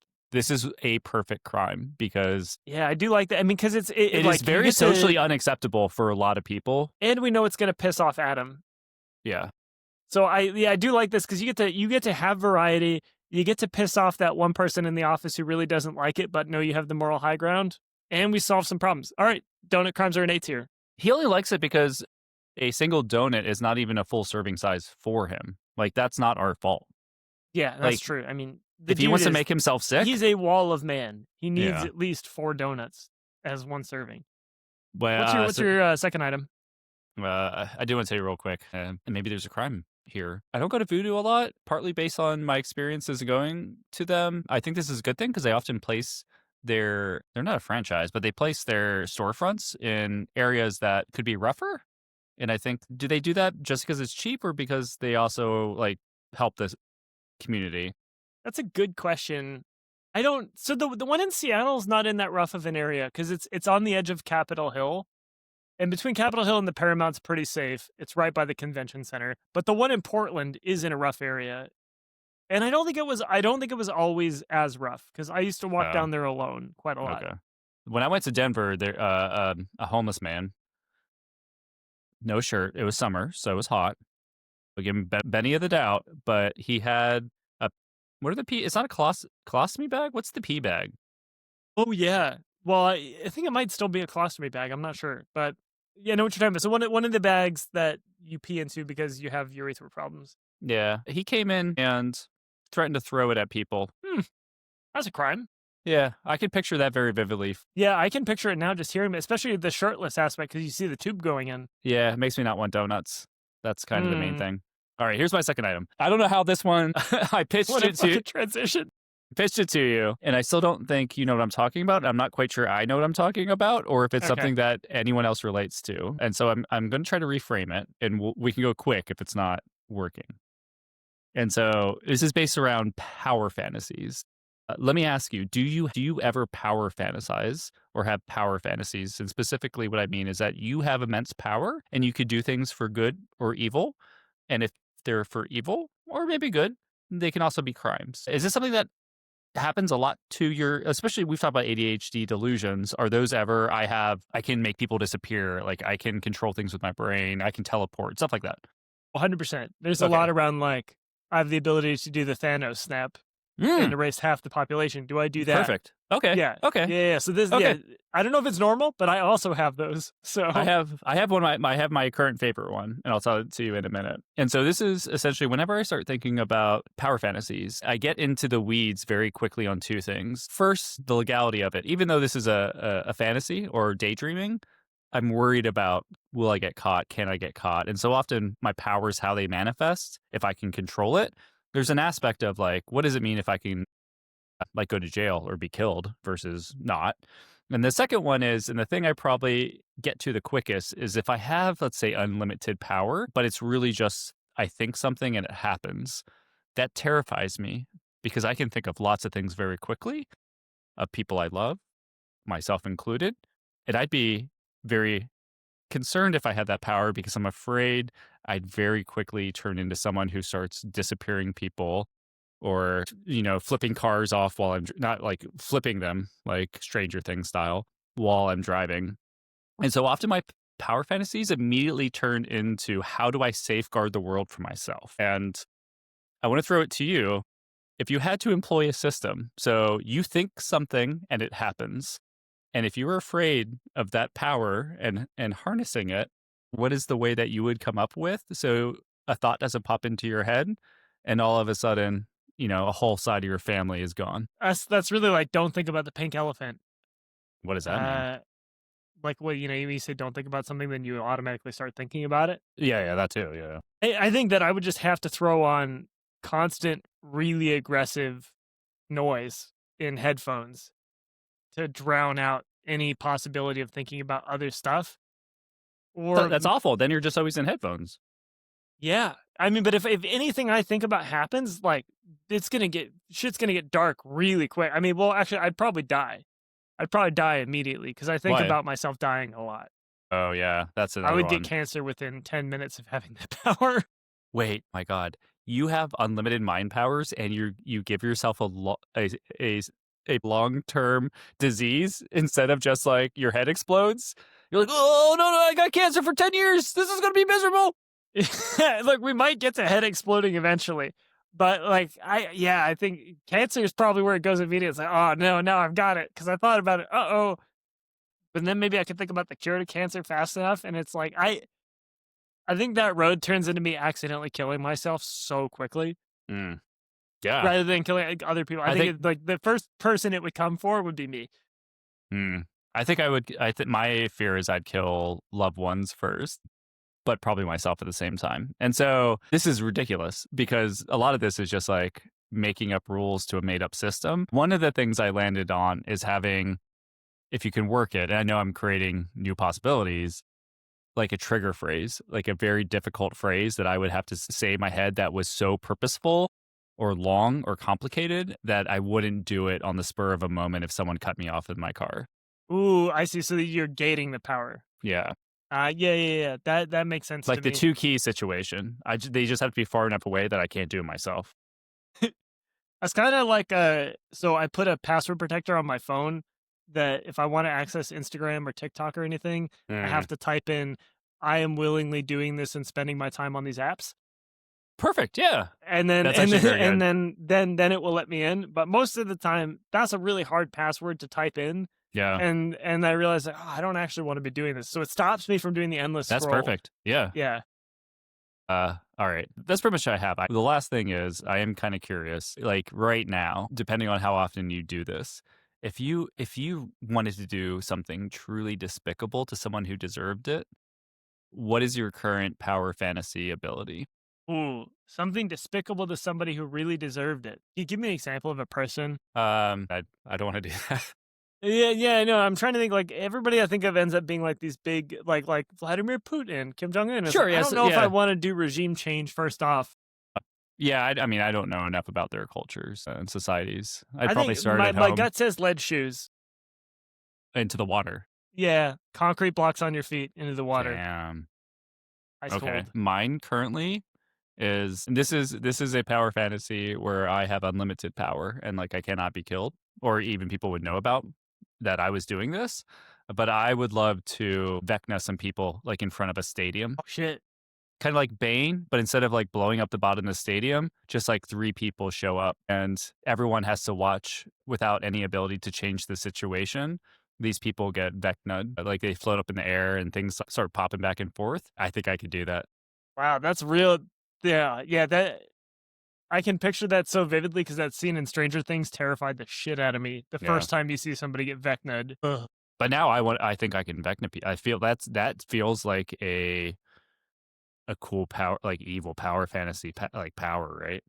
a perfect crime because Yeah, I do like that. I mean, because it is very socially unacceptable for a lot of people. and we know it's going to piss off Adam. Yeah. So I do like this because you get to have variety. You get to piss off that one person in the office who really doesn't like it, but know you have the moral high ground. And we solve some problems. All right, donut crimes are an A tier. He only likes it because a single donut is not even a full serving size for him. Like that's not our fault. Yeah, that's Like, true. I mean, If he wants to make himself sick, he's a wall of man. He needs Yeah. at least 4 donuts as one serving. well, What's your second item? I do want to say real quick, and maybe there's a crime here. I don't go to Voodoo a lot, partly based on my experiences going to them. I think this is a good thing because they often place they're not a franchise, but they place their storefronts in areas that could be rougher. And I think, do they do that just because it's cheap or because they also like help the community? That's a good question. I don't. So the one in Seattle's not in that rough of an area because it's on the edge of Capitol Hill, and between Capitol Hill and the Paramount's pretty safe. It's right by the convention center. But the one in Portland is in a rough area, and I don't think it was always as rough because I used to walk Oh. down there alone quite a lot. Okay. When I went to Denver, there a homeless man, no shirt. It was summer, so it was hot. We give him Benny of the doubt, but he had a what are the pee? It's not a colostomy bag. What's the pee bag? Oh yeah. Well, I think it might still be a colostomy bag. I'm not sure, but yeah, I know what you're talking about. So one of the bags that you pee into because you have urethra problems. Yeah, he came in and threatened to throw it at people. That's a crime. Yeah, I can picture that very vividly. Yeah, I can picture it now just hearing it, especially the shirtless aspect because you see the tube going in. Yeah, it makes me not want donuts. That's kind of the main Mm. thing. All right, here's my second item. I don't know how this one I pitched What a it to fucking transition. you, and I still don't think you know what I'm talking about. I'm not quite sure I know what I'm talking about, or if it's Okay. something that anyone else relates to. And so I'm going to try to reframe it, and we can go quick if it's not working. And so this is based around power fantasies. Let me ask you: do you ever power fantasize or have power fantasies? And specifically, what I mean is that you have immense power, and you could do things for good or evil. And if they're for evil or maybe good, they can also be crimes. Is this something that happens a lot to your, especially we've talked about ADHD delusions. Are those ever, I can make people disappear. Like I can control things with my brain. I can teleport, stuff like that. 100%. There's a Okay. lot around like, I have the ability to do the Thanos snap and erase half the population. Do I do that? Perfect. Okay. Yeah. Okay. Yeah. So this, Okay. yeah, I don't know if it's normal, but I also have those. So I have one. I have my current favorite one, and I'll tell it to you in a minute. And so this is essentially whenever I start thinking about power fantasies, I get into the weeds very quickly on 2 things. First, the legality of it. Even though this is a fantasy or daydreaming, I'm worried about, will I get caught? Can I get caught? And so often my powers, how they manifest, if I can control it, there's an aspect of like, what does it mean if I can like go to jail or be killed versus not? And the second one is, and the thing I probably get to the quickest is if I have, let's say, unlimited power, but it's really just, I think something and it happens. That terrifies me because I can think of lots of things very quickly of people I love, myself included. And I'd be very concerned if I had that power because I'm afraid I'd very quickly turn into someone who starts disappearing people or, you know, flipping cars off while I'm not like flipping them like Stranger Things style while I'm driving. And so often my power fantasies immediately turn into how do I safeguard the world for myself? And I want to throw it to you. If you had to employ a system, so you think something and it happens, and if you were afraid of that power and harnessing it, what is the way that you would come up with so a thought doesn't pop into your head and all of a sudden, you know, a whole side of your family is gone? that's really like, don't think about the pink elephant. What does that mean? Like what, you know, you say don't think about something, then you automatically start thinking about it. Yeah, that too. Yeah. I think that I would just have to throw on constant, really aggressive noise in headphones to drown out any possibility of thinking about other stuff. Or That's awful. Then you're just always in headphones. yeah, I mean, but if anything I think about happens, like shit's gonna get dark really quick. I mean, well, actually, I'd probably die. I'd probably die immediately because I think Why? about myself dying a lot. Oh yeah, that's another I would one. get cancer within 10 minutes of having that power. Wait, my God, you have unlimited mind powers, and you give yourself a long-term disease instead of just like your head explodes. You're like, oh no, I got cancer for 10 years. This is gonna be miserable. Look, we might get to head exploding eventually, but like, I think cancer is probably where it goes immediately. It's like, oh no, now I've got it because I thought about it. But then maybe I could think about the cure to cancer fast enough, and it's like I think that road turns into me accidentally killing myself so quickly. Yeah. Rather than killing like, other people. I think like the first person it would come for would be me. I think I would. My fear is I'd kill loved ones first, but probably myself at the same time. And so this is ridiculous because a lot of this is just like making up rules to a made up system. One of the things I landed on is having, if you can work it, and I know I'm creating new possibilities, like a trigger phrase, like a very difficult phrase that I would have to say in my head that was so purposeful or long or complicated that I wouldn't do it on the spur of a moment if someone cut me off in my car. Ooh, I see. So that you're gating the power. Yeah. Yeah. That makes sense. Like to the me. 2 key situation. They just have to be far enough away that I can't do it myself. That's kind of like so I put a password protector on my phone that if I want to access Instagram or TikTok or anything, I have to type in, I am willingly doing this and spending my time on these apps. Perfect. Yeah. And then That's actually very good. then it will let me in. But most of the time, that's a really hard password to type in. Yeah. And I realized like, I don't actually want to be doing this. So it stops me from doing the endless That's scroll. perfect. Yeah. Yeah. All right. That's pretty much what I have. The last thing is I am kind of curious, like right now, depending on how often you do this, if you wanted to do something truly despicable to someone who deserved it, what is your current power fantasy ability? Ooh, something despicable to somebody who really deserved it. Can you give me an example of a person? I don't want to do that. Yeah, I know. I'm trying to think. Like everybody, I think of ends up being like these big, like Vladimir Putin, Kim Jong Un. Sure, I yes, don't know if I yeah. want to do regime change first off. Yeah, I mean, I don't know enough about their cultures and societies. I'd I probably think start at my home gut says lead shoes. into the water. Yeah, concrete blocks on your feet into the water. Damn. Ice Okay. cold. Mine currently is this is a power fantasy where I have unlimited power and like I cannot be killed or even people would know about that I was doing this. But I would love to Vecna some people like in front of a stadium. Oh shit. Kind of like Bane, but instead of like blowing up the bottom of the stadium, just like 3 people show up and everyone has to watch without any ability to change the situation. These people get Vecna'd, like they float up in the air and things start popping back and forth. I think I could do that. Wow, that's real. Yeah. That I can picture that so vividly because that scene in Stranger Things terrified the shit out of me. The first time you see somebody get Vecna'd. Ugh. But now I think I can Vecna people. I feel that feels like a cool power, like evil power fantasy, like power, right?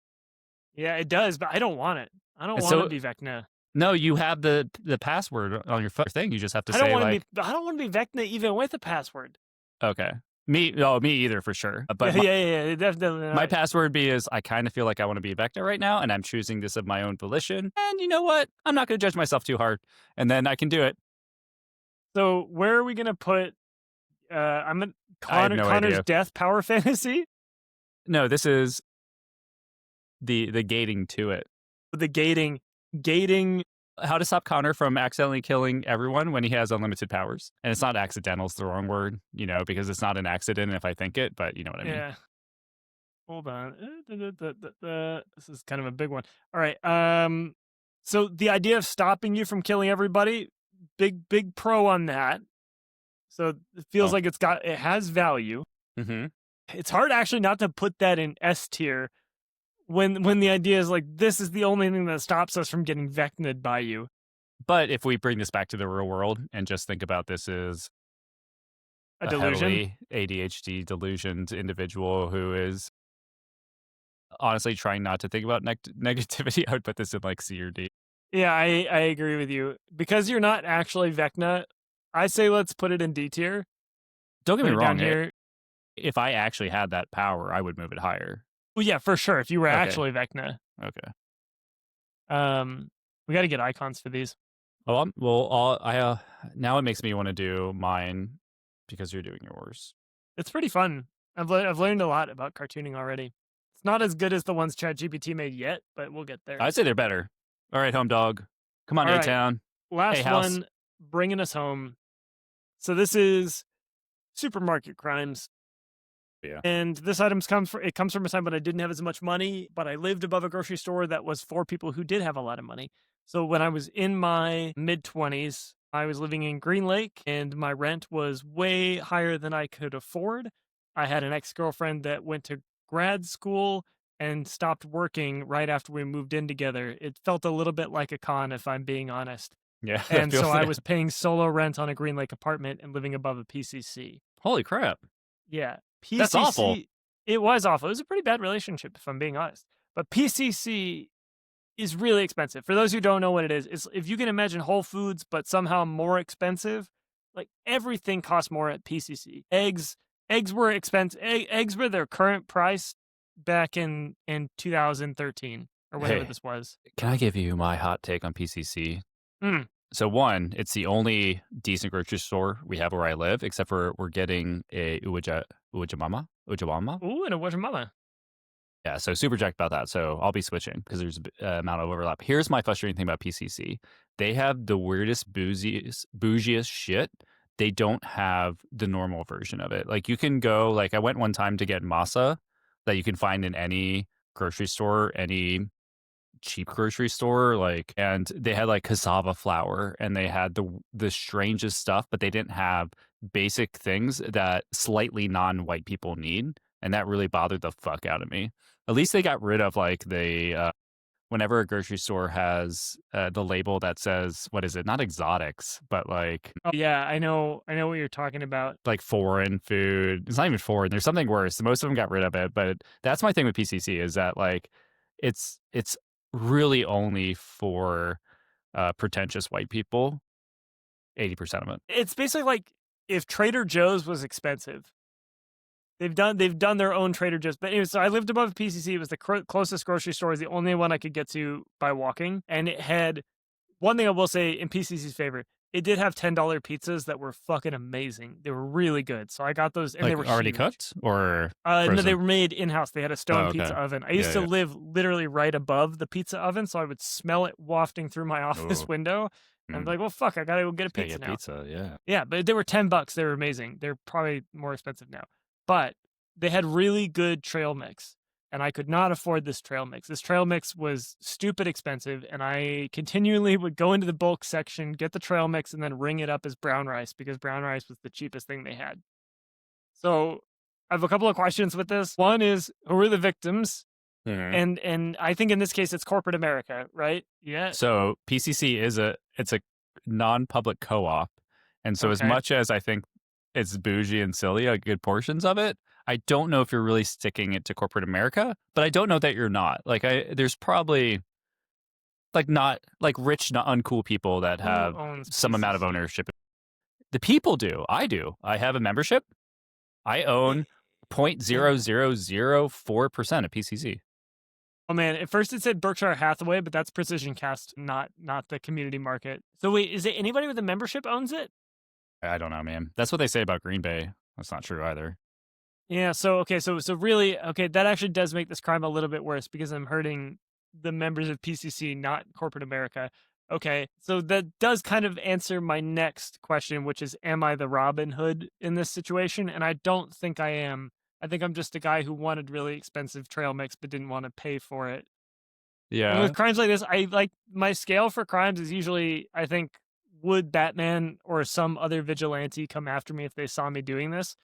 Yeah, it does, but I don't want it. I don't want to be Vecna. No, you have the password on your thing. You just have to say like, I don't want to be Vecna even with a password. okay. Me either for sure. But yeah, definitely. My password is I kind of feel like I want to be Vecna right now, and I'm choosing this of my own volition. And you know what? I'm not going to judge myself too hard, and then I can do it. So where are we going to put? Connor's idea. death power fantasy. No, this is the gating to it. The gating. How to stop Conor from accidentally killing everyone when he has unlimited powers. And it's not accidental, it's the wrong word, because it's not an accident if I think it, but you know what I mean. Yeah. Hold on. This is kind of a big one. All right. So the idea of stopping you from killing everybody, big pro on that. So it feels like it has value. Mm-hmm. It's hard actually not to put that in S tier. When the idea is like, this is the only thing that stops us from getting Vecna'd by you. But if we bring this back to the real world and just think about this as a delusion, heavily ADHD delusioned individual who is honestly trying not to think about negativity, I would put this in like C or D. Yeah, I agree with you. Because you're not actually Vecna, I say let's put it in D tier. Don't get Put me it down wrong. here. If I actually had that power, I would move it higher. Well, yeah, for sure. If you were Okay. actually Vecna. Okay. We got to get icons for these. Now it makes me want to do mine because you're doing yours. It's pretty fun. I've learned a lot about cartooning already. It's not as good as the ones ChatGPT made yet, but we'll get there. I'd say they're better. All right, home dog. Come on, All right. A-Town. Last Hey, house. one, bringing us home. So this is supermarket crimes. Yeah. And this item comes from a time when I didn't have as much money, but I lived above a grocery store that was for people who did have a lot of money. So when I was in my mid-20s, I was living in Green Lake, and my rent was way higher than I could afford. I had an ex-girlfriend that went to grad school and stopped working right after we moved in together. It felt a little bit like a con, if I'm being honest. Yeah. And so I was paying solo rent on a Green Lake apartment and living above a PCC. Holy crap. Yeah. PCC, That's awful. It was awful. It was a pretty bad relationship, if I'm being honest. But PCC is really expensive. For those who don't know what it is, it's if you can imagine Whole Foods, but somehow more expensive. Like everything costs more at PCC. Eggs were expensive. Eggs were their current price back in 2013 or whatever this was. Can I give you my hot take on PCC? Mm. So one, it's the only decent grocery store we have where I live, except for we're getting a Ujamama. Ooh, and a Wajamama. Yeah, so super jacked about that. So I'll be switching because there's a amount of overlap. Here's my frustrating thing about PCC. They have the weirdest, bougiest shit. They don't have the normal version of it. Like you can go, like I went one time to get masa that you can find in any grocery store, any cheap grocery store, like, and they had like cassava flour and they had the strangest stuff, but they didn't have basic things that slightly non-white people need. And that really bothered the fuck out of me. At least they got rid of like whenever a grocery store has the label that says, what is it? Not exotics, but like, Oh yeah, I know what you're talking about. like foreign food. It's not even foreign. There's something worse. Most of them got rid of it, but that's my thing with PCC is that like, it's really only for pretentious white people. 80% of it. It's basically like if Trader Joe's was expensive. They've done their own Trader Joe's. But anyway, so I lived above PCC. It was the closest grocery store. It was the only one I could get to by walking. And it had one thing I will say in PCC's favor. It did have $10 pizzas that were fucking amazing. They were really good. So I got those, and like they were already huge. cooked or no, they were made in house. They had a stone okay. pizza oven. I used to live literally right above the pizza oven, so I would smell it wafting through my office window. And I'm like, well, fuck, I gotta go get a pizza now. Yeah, but they were $10. They were amazing. They're probably more expensive now, but they had really good trail mix, and I could not afford this trail mix. This trail mix was stupid expensive, and I continually would go into the bulk section, get the trail mix, and then ring it up as brown rice because brown rice was the cheapest thing they had. So I have a couple of questions with this. One is, who are the victims? Mm-hmm. And I think in this case it's corporate America, right? Yeah. So PCC it's a non-public co-op, and so as much as I think it's bougie and silly, like good portions of it, I don't know if you're really sticking it to corporate America, but I don't know that you're not. Like there's probably like not like rich, not uncool people that have some amount of ownership. The people do. I do. I have a membership. I own 0.0004% of PCC. Oh man, at first it said Berkshire Hathaway, but that's Precision Cast, not the community market. So wait, is it anybody with a membership owns it? I don't know, man. That's what they say about Green Bay. That's not true either. Yeah, so really, that actually does make this crime a little bit worse because I'm hurting the members of PCC, not corporate America. Okay, so that does kind of answer my next question, which is, am I the Robin Hood in this situation? And I don't think I am. I think I'm just a guy who wanted really expensive trail mix but didn't want to pay for it. Yeah. And with crimes like this, I like my scale for crimes is usually, I think, would Batman or some other vigilante come after me if they saw me doing this?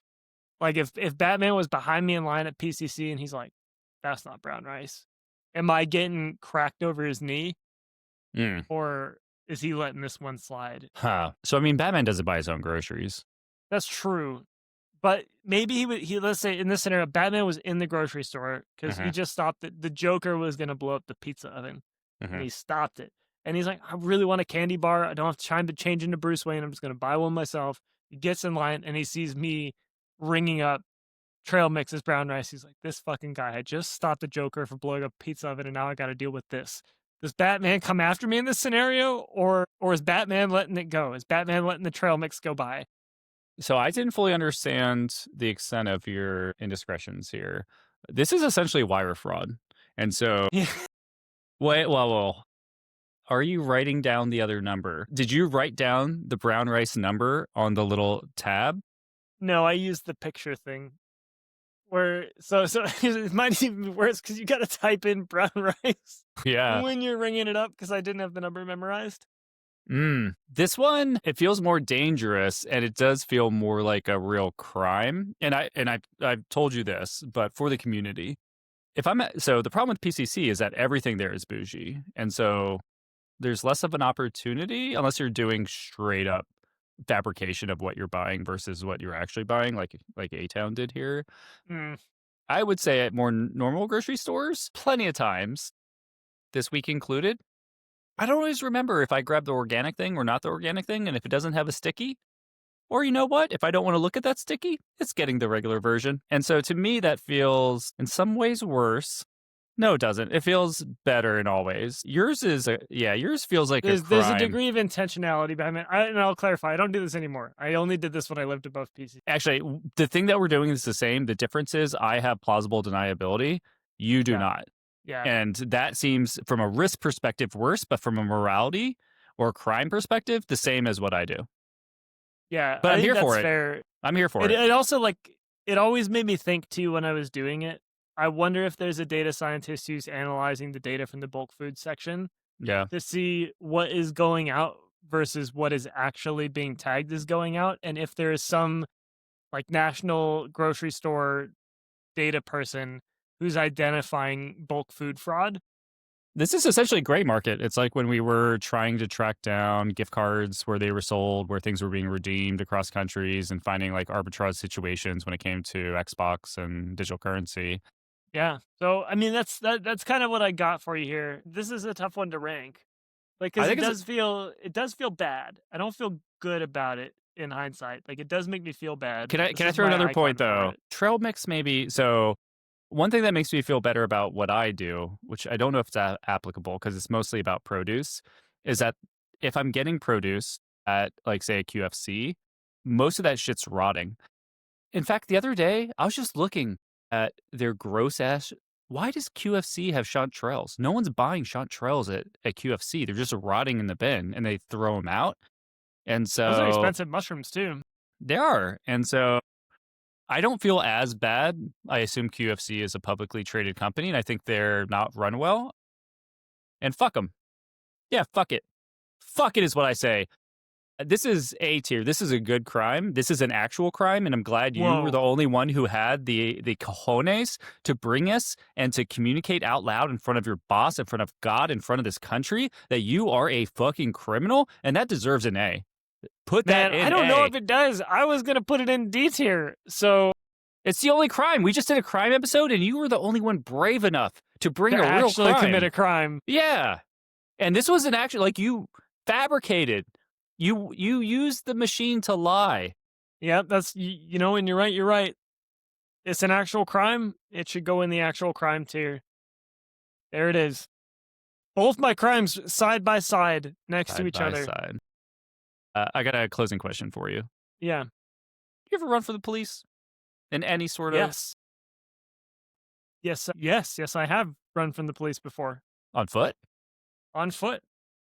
Like if Batman was behind me in line at PCC and he's like, that's not brown rice. Am I getting cracked over his knee? Or is he letting this one slide? So, I mean, Batman doesn't buy his own groceries. That's true. But maybe let's say in this scenario, Batman was in the grocery store because he just stopped it. The Joker was going to blow up the pizza oven and he stopped it. And he's like, I really want a candy bar. I don't have time to change into Bruce Wayne. I'm just going to buy one myself. He gets in line and he sees me ringing up trail mix as brown rice. He's like, this fucking guy, I just stopped the Joker for blowing up a pizza oven and now I got to deal with this. Does Batman come after me in this scenario or is Batman letting it go? Is Batman letting the trail mix go by? So I didn't fully understand the extent of your indiscretions here. This is essentially wire fraud. And so, wait, well, are you writing down the other number? Did you write down the brown rice number on the little tab? No, I used the picture thing. So it might even be worse because you got to type in brown rice when you're ringing it up because I didn't have the number memorized. This one, it feels more dangerous and it does feel more like a real crime. And I've told you this, but for the community, so the problem with PCC is that everything there is bougie. And so there's less of an opportunity unless you're doing straight up fabrication of what you're buying versus what you're actually buying, like A-Town did here. I would say at more normal grocery stores, plenty of times, this week included, I don't always remember if I grab the organic thing or not the organic thing, and if it doesn't have a sticky, or you know what, if I don't want to look at that sticky, it's getting the regular version. And so to me, that feels in some ways worse. No, it doesn't. It feels better in all ways. Yours feels like a crime. There's a degree of intentionality behind it. And I'll clarify, I don't do this anymore. I only did this when I lived above PC. Actually, the thing that we're doing is the same. The difference is I have plausible deniability. You do not. Yeah. And that seems, from a risk perspective, worse, but from a morality or crime perspective, the same as what I do. Yeah. But I'm here for it. Fair. I'm here for it. It also, it always made me think, too, when I was doing it. I wonder if there's a data scientist who's analyzing the data from the bulk food section to see what is going out versus what is actually being tagged as going out. And if there is some national grocery store data person who's identifying bulk food fraud. This is essentially gray market. It's like when we were trying to track down gift cards where they were sold, where things were being redeemed across countries and finding arbitrage situations when it came to Xbox and digital currency. Yeah. So, I mean, that's kind of what I got for you here. This is a tough one to rank. Because it does feel bad. I don't feel good about it in hindsight. It does make me feel bad. Can I throw another point, though? Trail mix maybe. So one thing that makes me feel better about what I do, which I don't know if it's applicable because it's mostly about produce, is that if I'm getting produce at, say, a QFC, most of that shit's rotting. In fact, the other day, I was just looking at their gross ass. Why does QFC have chanterelles? No one's buying chanterelles at QFC. They're just rotting in the bin and they throw them out. And so those are expensive mushrooms too. They are. And so I don't feel as bad. I assume QFC is a publicly traded company and I think they're not run well. And fuck them. Yeah, fuck it. Fuck it is what I say. This is A tier. This is a good crime. This is an actual crime, and I'm glad you were the only one who had the cojones to bring us and to communicate out loud in front of your boss, in front of God, in front of this country, that you are a fucking criminal, and that deserves an A. Put that in I don't know if it does. I was going to put it in D tier, so... It's the only crime. We just did a crime episode, and you were the only one brave enough to bring a real crime. Commit a crime. Yeah. And this was an actual, you fabricated... You used the machine to lie. Yeah, that's, and you're right. It's an actual crime. It should go in the actual crime tier. There it is. Both my crimes side by side next to each other. Side. I got a closing question for you. Yeah. You ever run for the police? In any sort of... Yes, I have run from the police before. On foot? On foot.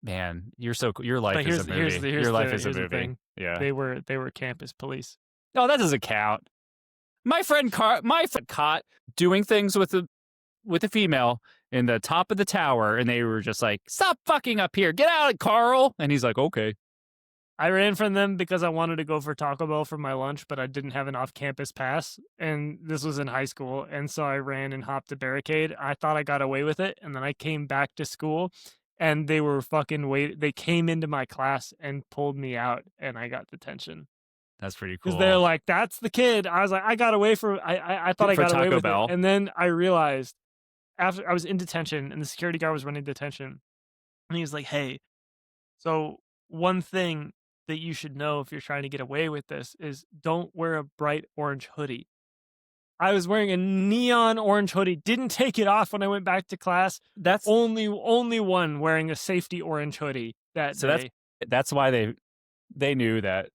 Man, your life is a movie. Your life is a movie. Yeah, they were campus police. No, that doesn't count. My friend caught doing things with a female in the top of the tower, and they were just like, "Stop fucking up here! Get out, Carl!" And he's like, "Okay." I ran from them because I wanted to go for Taco Bell for my lunch, but I didn't have an off-campus pass, and this was in high school, and so I ran and hopped a barricade. I thought I got away with it, and then I came back to school. And they were fucking they came into my class and pulled me out, and I got detention. That's pretty Because cool. they're like, that's the kid. I was like, I got away from. I thought I For got away Taco with Bell. it, and then I realized after I was in detention, and the security guard was running detention, and he was like, "Hey, so one thing that you should know if you're trying to get away with this is don't wear a bright orange hoodie." I was wearing a neon orange hoodie. Didn't take it off when I went back to class. That's Only one wearing a safety orange hoodie that so day. that's why they knew that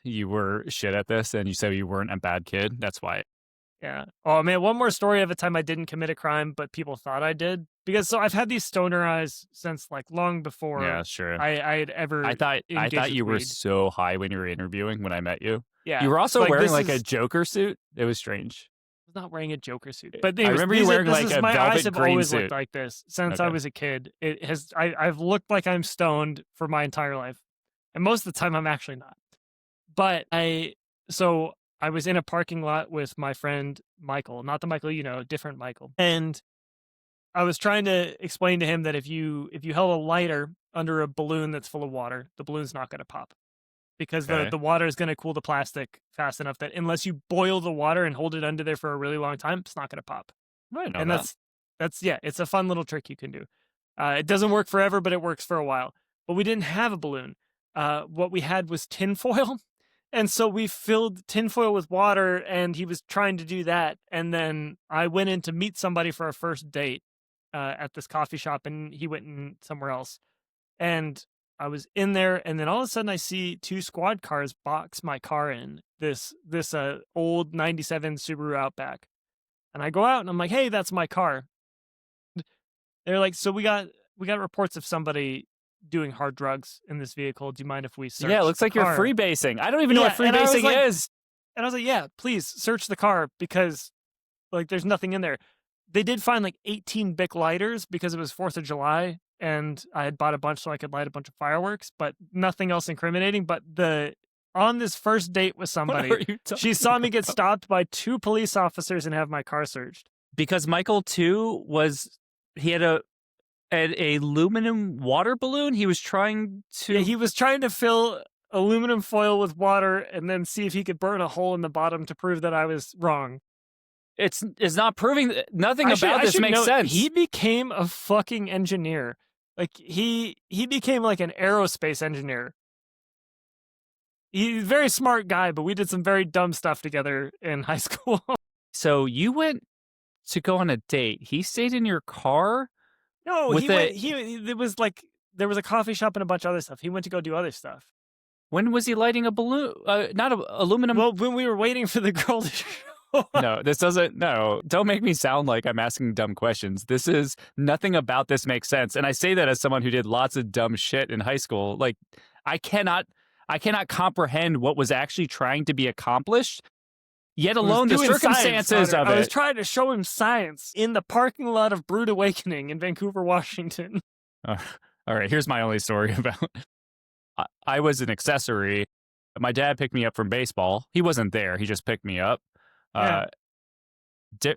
you were shit at this, and you said you weren't a bad kid. That's why. Yeah. Oh man, one more story of a time I didn't commit a crime, but people thought I did. Because so I've had these stoner eyes since like long before Yeah, sure. I had ever. I thought engaged you with were weed. so high when you were interviewing when I met you. Yeah. You were also like, wearing this like a is- Joker suit. It was strange. I was not wearing a Joker suit, but I remember you wearing like a my velvet eyes have green always suit. looked like this since I Okay. was a kid. It has. I've looked like I'm stoned for my entire life, and most of the time I'm actually not. But I was in a parking lot with my friend Michael, not the Michael you know, different Michael, and I was trying to explain to him that if you held a lighter under a balloon that's full of water, the balloon's not going to pop. Because Okay. the water is going to cool the plastic fast enough that unless you boil the water and hold it under there for a really long time, it's not going to pop. I know And that. that's it's a fun little trick you can do. It doesn't work forever, but it works for a while. But we didn't have a balloon. What we had was tinfoil. And so we filled tinfoil with water, and he was trying to do that. And then I went in to meet somebody for a first date at this coffee shop, and he went in somewhere else. And I was in there, and then all of a sudden I see 2 squad cars box my car in this old 97 Subaru Outback. And I go out and I'm like, "Hey, that's my car." They're like, "So we got reports of somebody doing hard drugs in this vehicle. Do you mind if we search?" Yeah, it looks the like you're car?" freebasing. I don't even know what Yeah, and I was freebasing like- is. And I was like, "Yeah, please search the car because like there's nothing in there." They did find like 18 Bic lighters because it was 4th of July and I had bought a bunch so I could light a bunch of fireworks, but nothing else incriminating. But on this first date with What somebody, are you talking she saw me get about? stopped by 2 police officers and have my car searched. Because Michael too he had an aluminum water balloon. He was trying to. Yeah, he was trying to fill aluminum foil with water and then see if he could burn a hole in the bottom to prove that I was wrong. It's not proving nothing I about this should makes note, sense. He became a fucking engineer. Like he became like an aerospace engineer. He's a very smart guy, but we did some very dumb stuff together in high school. So you went to go on a date. He stayed in your car. No, With it was like there was a coffee shop and a bunch of other stuff. He went to go do other stuff. When was he lighting a balloon? Not a aluminum. Well, when we were waiting for the girl to show up. No, this doesn't. No, don't make me sound like I'm asking dumb questions. This is nothing about this makes sense. And I say that as someone who did lots of dumb shit in high school. Like, I cannot comprehend what was actually trying to be accomplished, yet alone the doing circumstances science, of I was it. trying to show him science in the parking lot of Brood Awakening in Vancouver, Washington. All right, here's my only story about. I was an accessory. My dad picked me up from baseball. He wasn't there. He just picked me up. Yeah.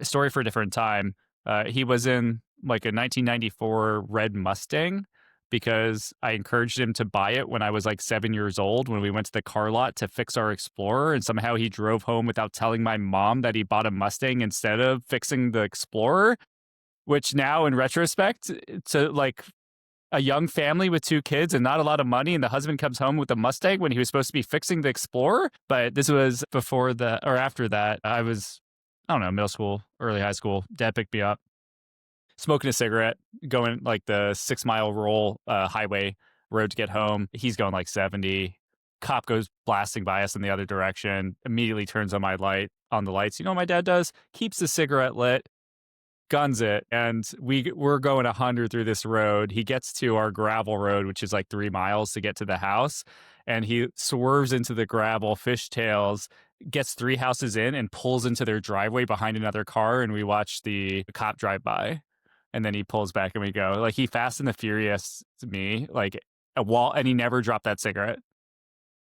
Story for a different time. He was in like a 1994 red Mustang because I encouraged him to buy it when I was like 7 years old when we went to the car lot to fix our Explorer, and somehow he drove home without telling my mom that he bought a Mustang instead of fixing the Explorer, which now in retrospect, to like a young family with 2 kids and not a lot of money, and the husband comes home with a Mustang when he was supposed to be fixing the Explorer. But this was before that or after that. I was, I don't know, middle school, early high school. Dad picked me up, smoking a cigarette, going like the 6-mile roll highway road to get home. He's going like 70. Cop goes blasting by us in the other direction, immediately turns on the lights. You know what my dad does? Keeps the cigarette lit, guns it, and we're going 100 through this road. He gets to our gravel road, which is like 3 miles to get to the house, and he swerves into the gravel, fishtails, gets 3 houses in, and pulls into their driveway behind another car, and we watch the cop drive by, and then he pulls back and we go. Like, he Fast and the Furious to me, like a wall, and he never dropped that cigarette.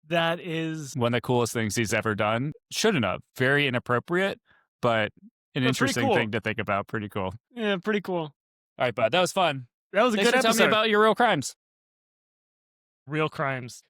That is One of the coolest things he's ever done. Shouldn't have. Very inappropriate, but an But pretty interesting cool. thing to think about. Pretty cool. yeah, pretty cool. All right, bud. That was fun. That was a Thanks good for telling episode. me about your real crimes. Real crimes.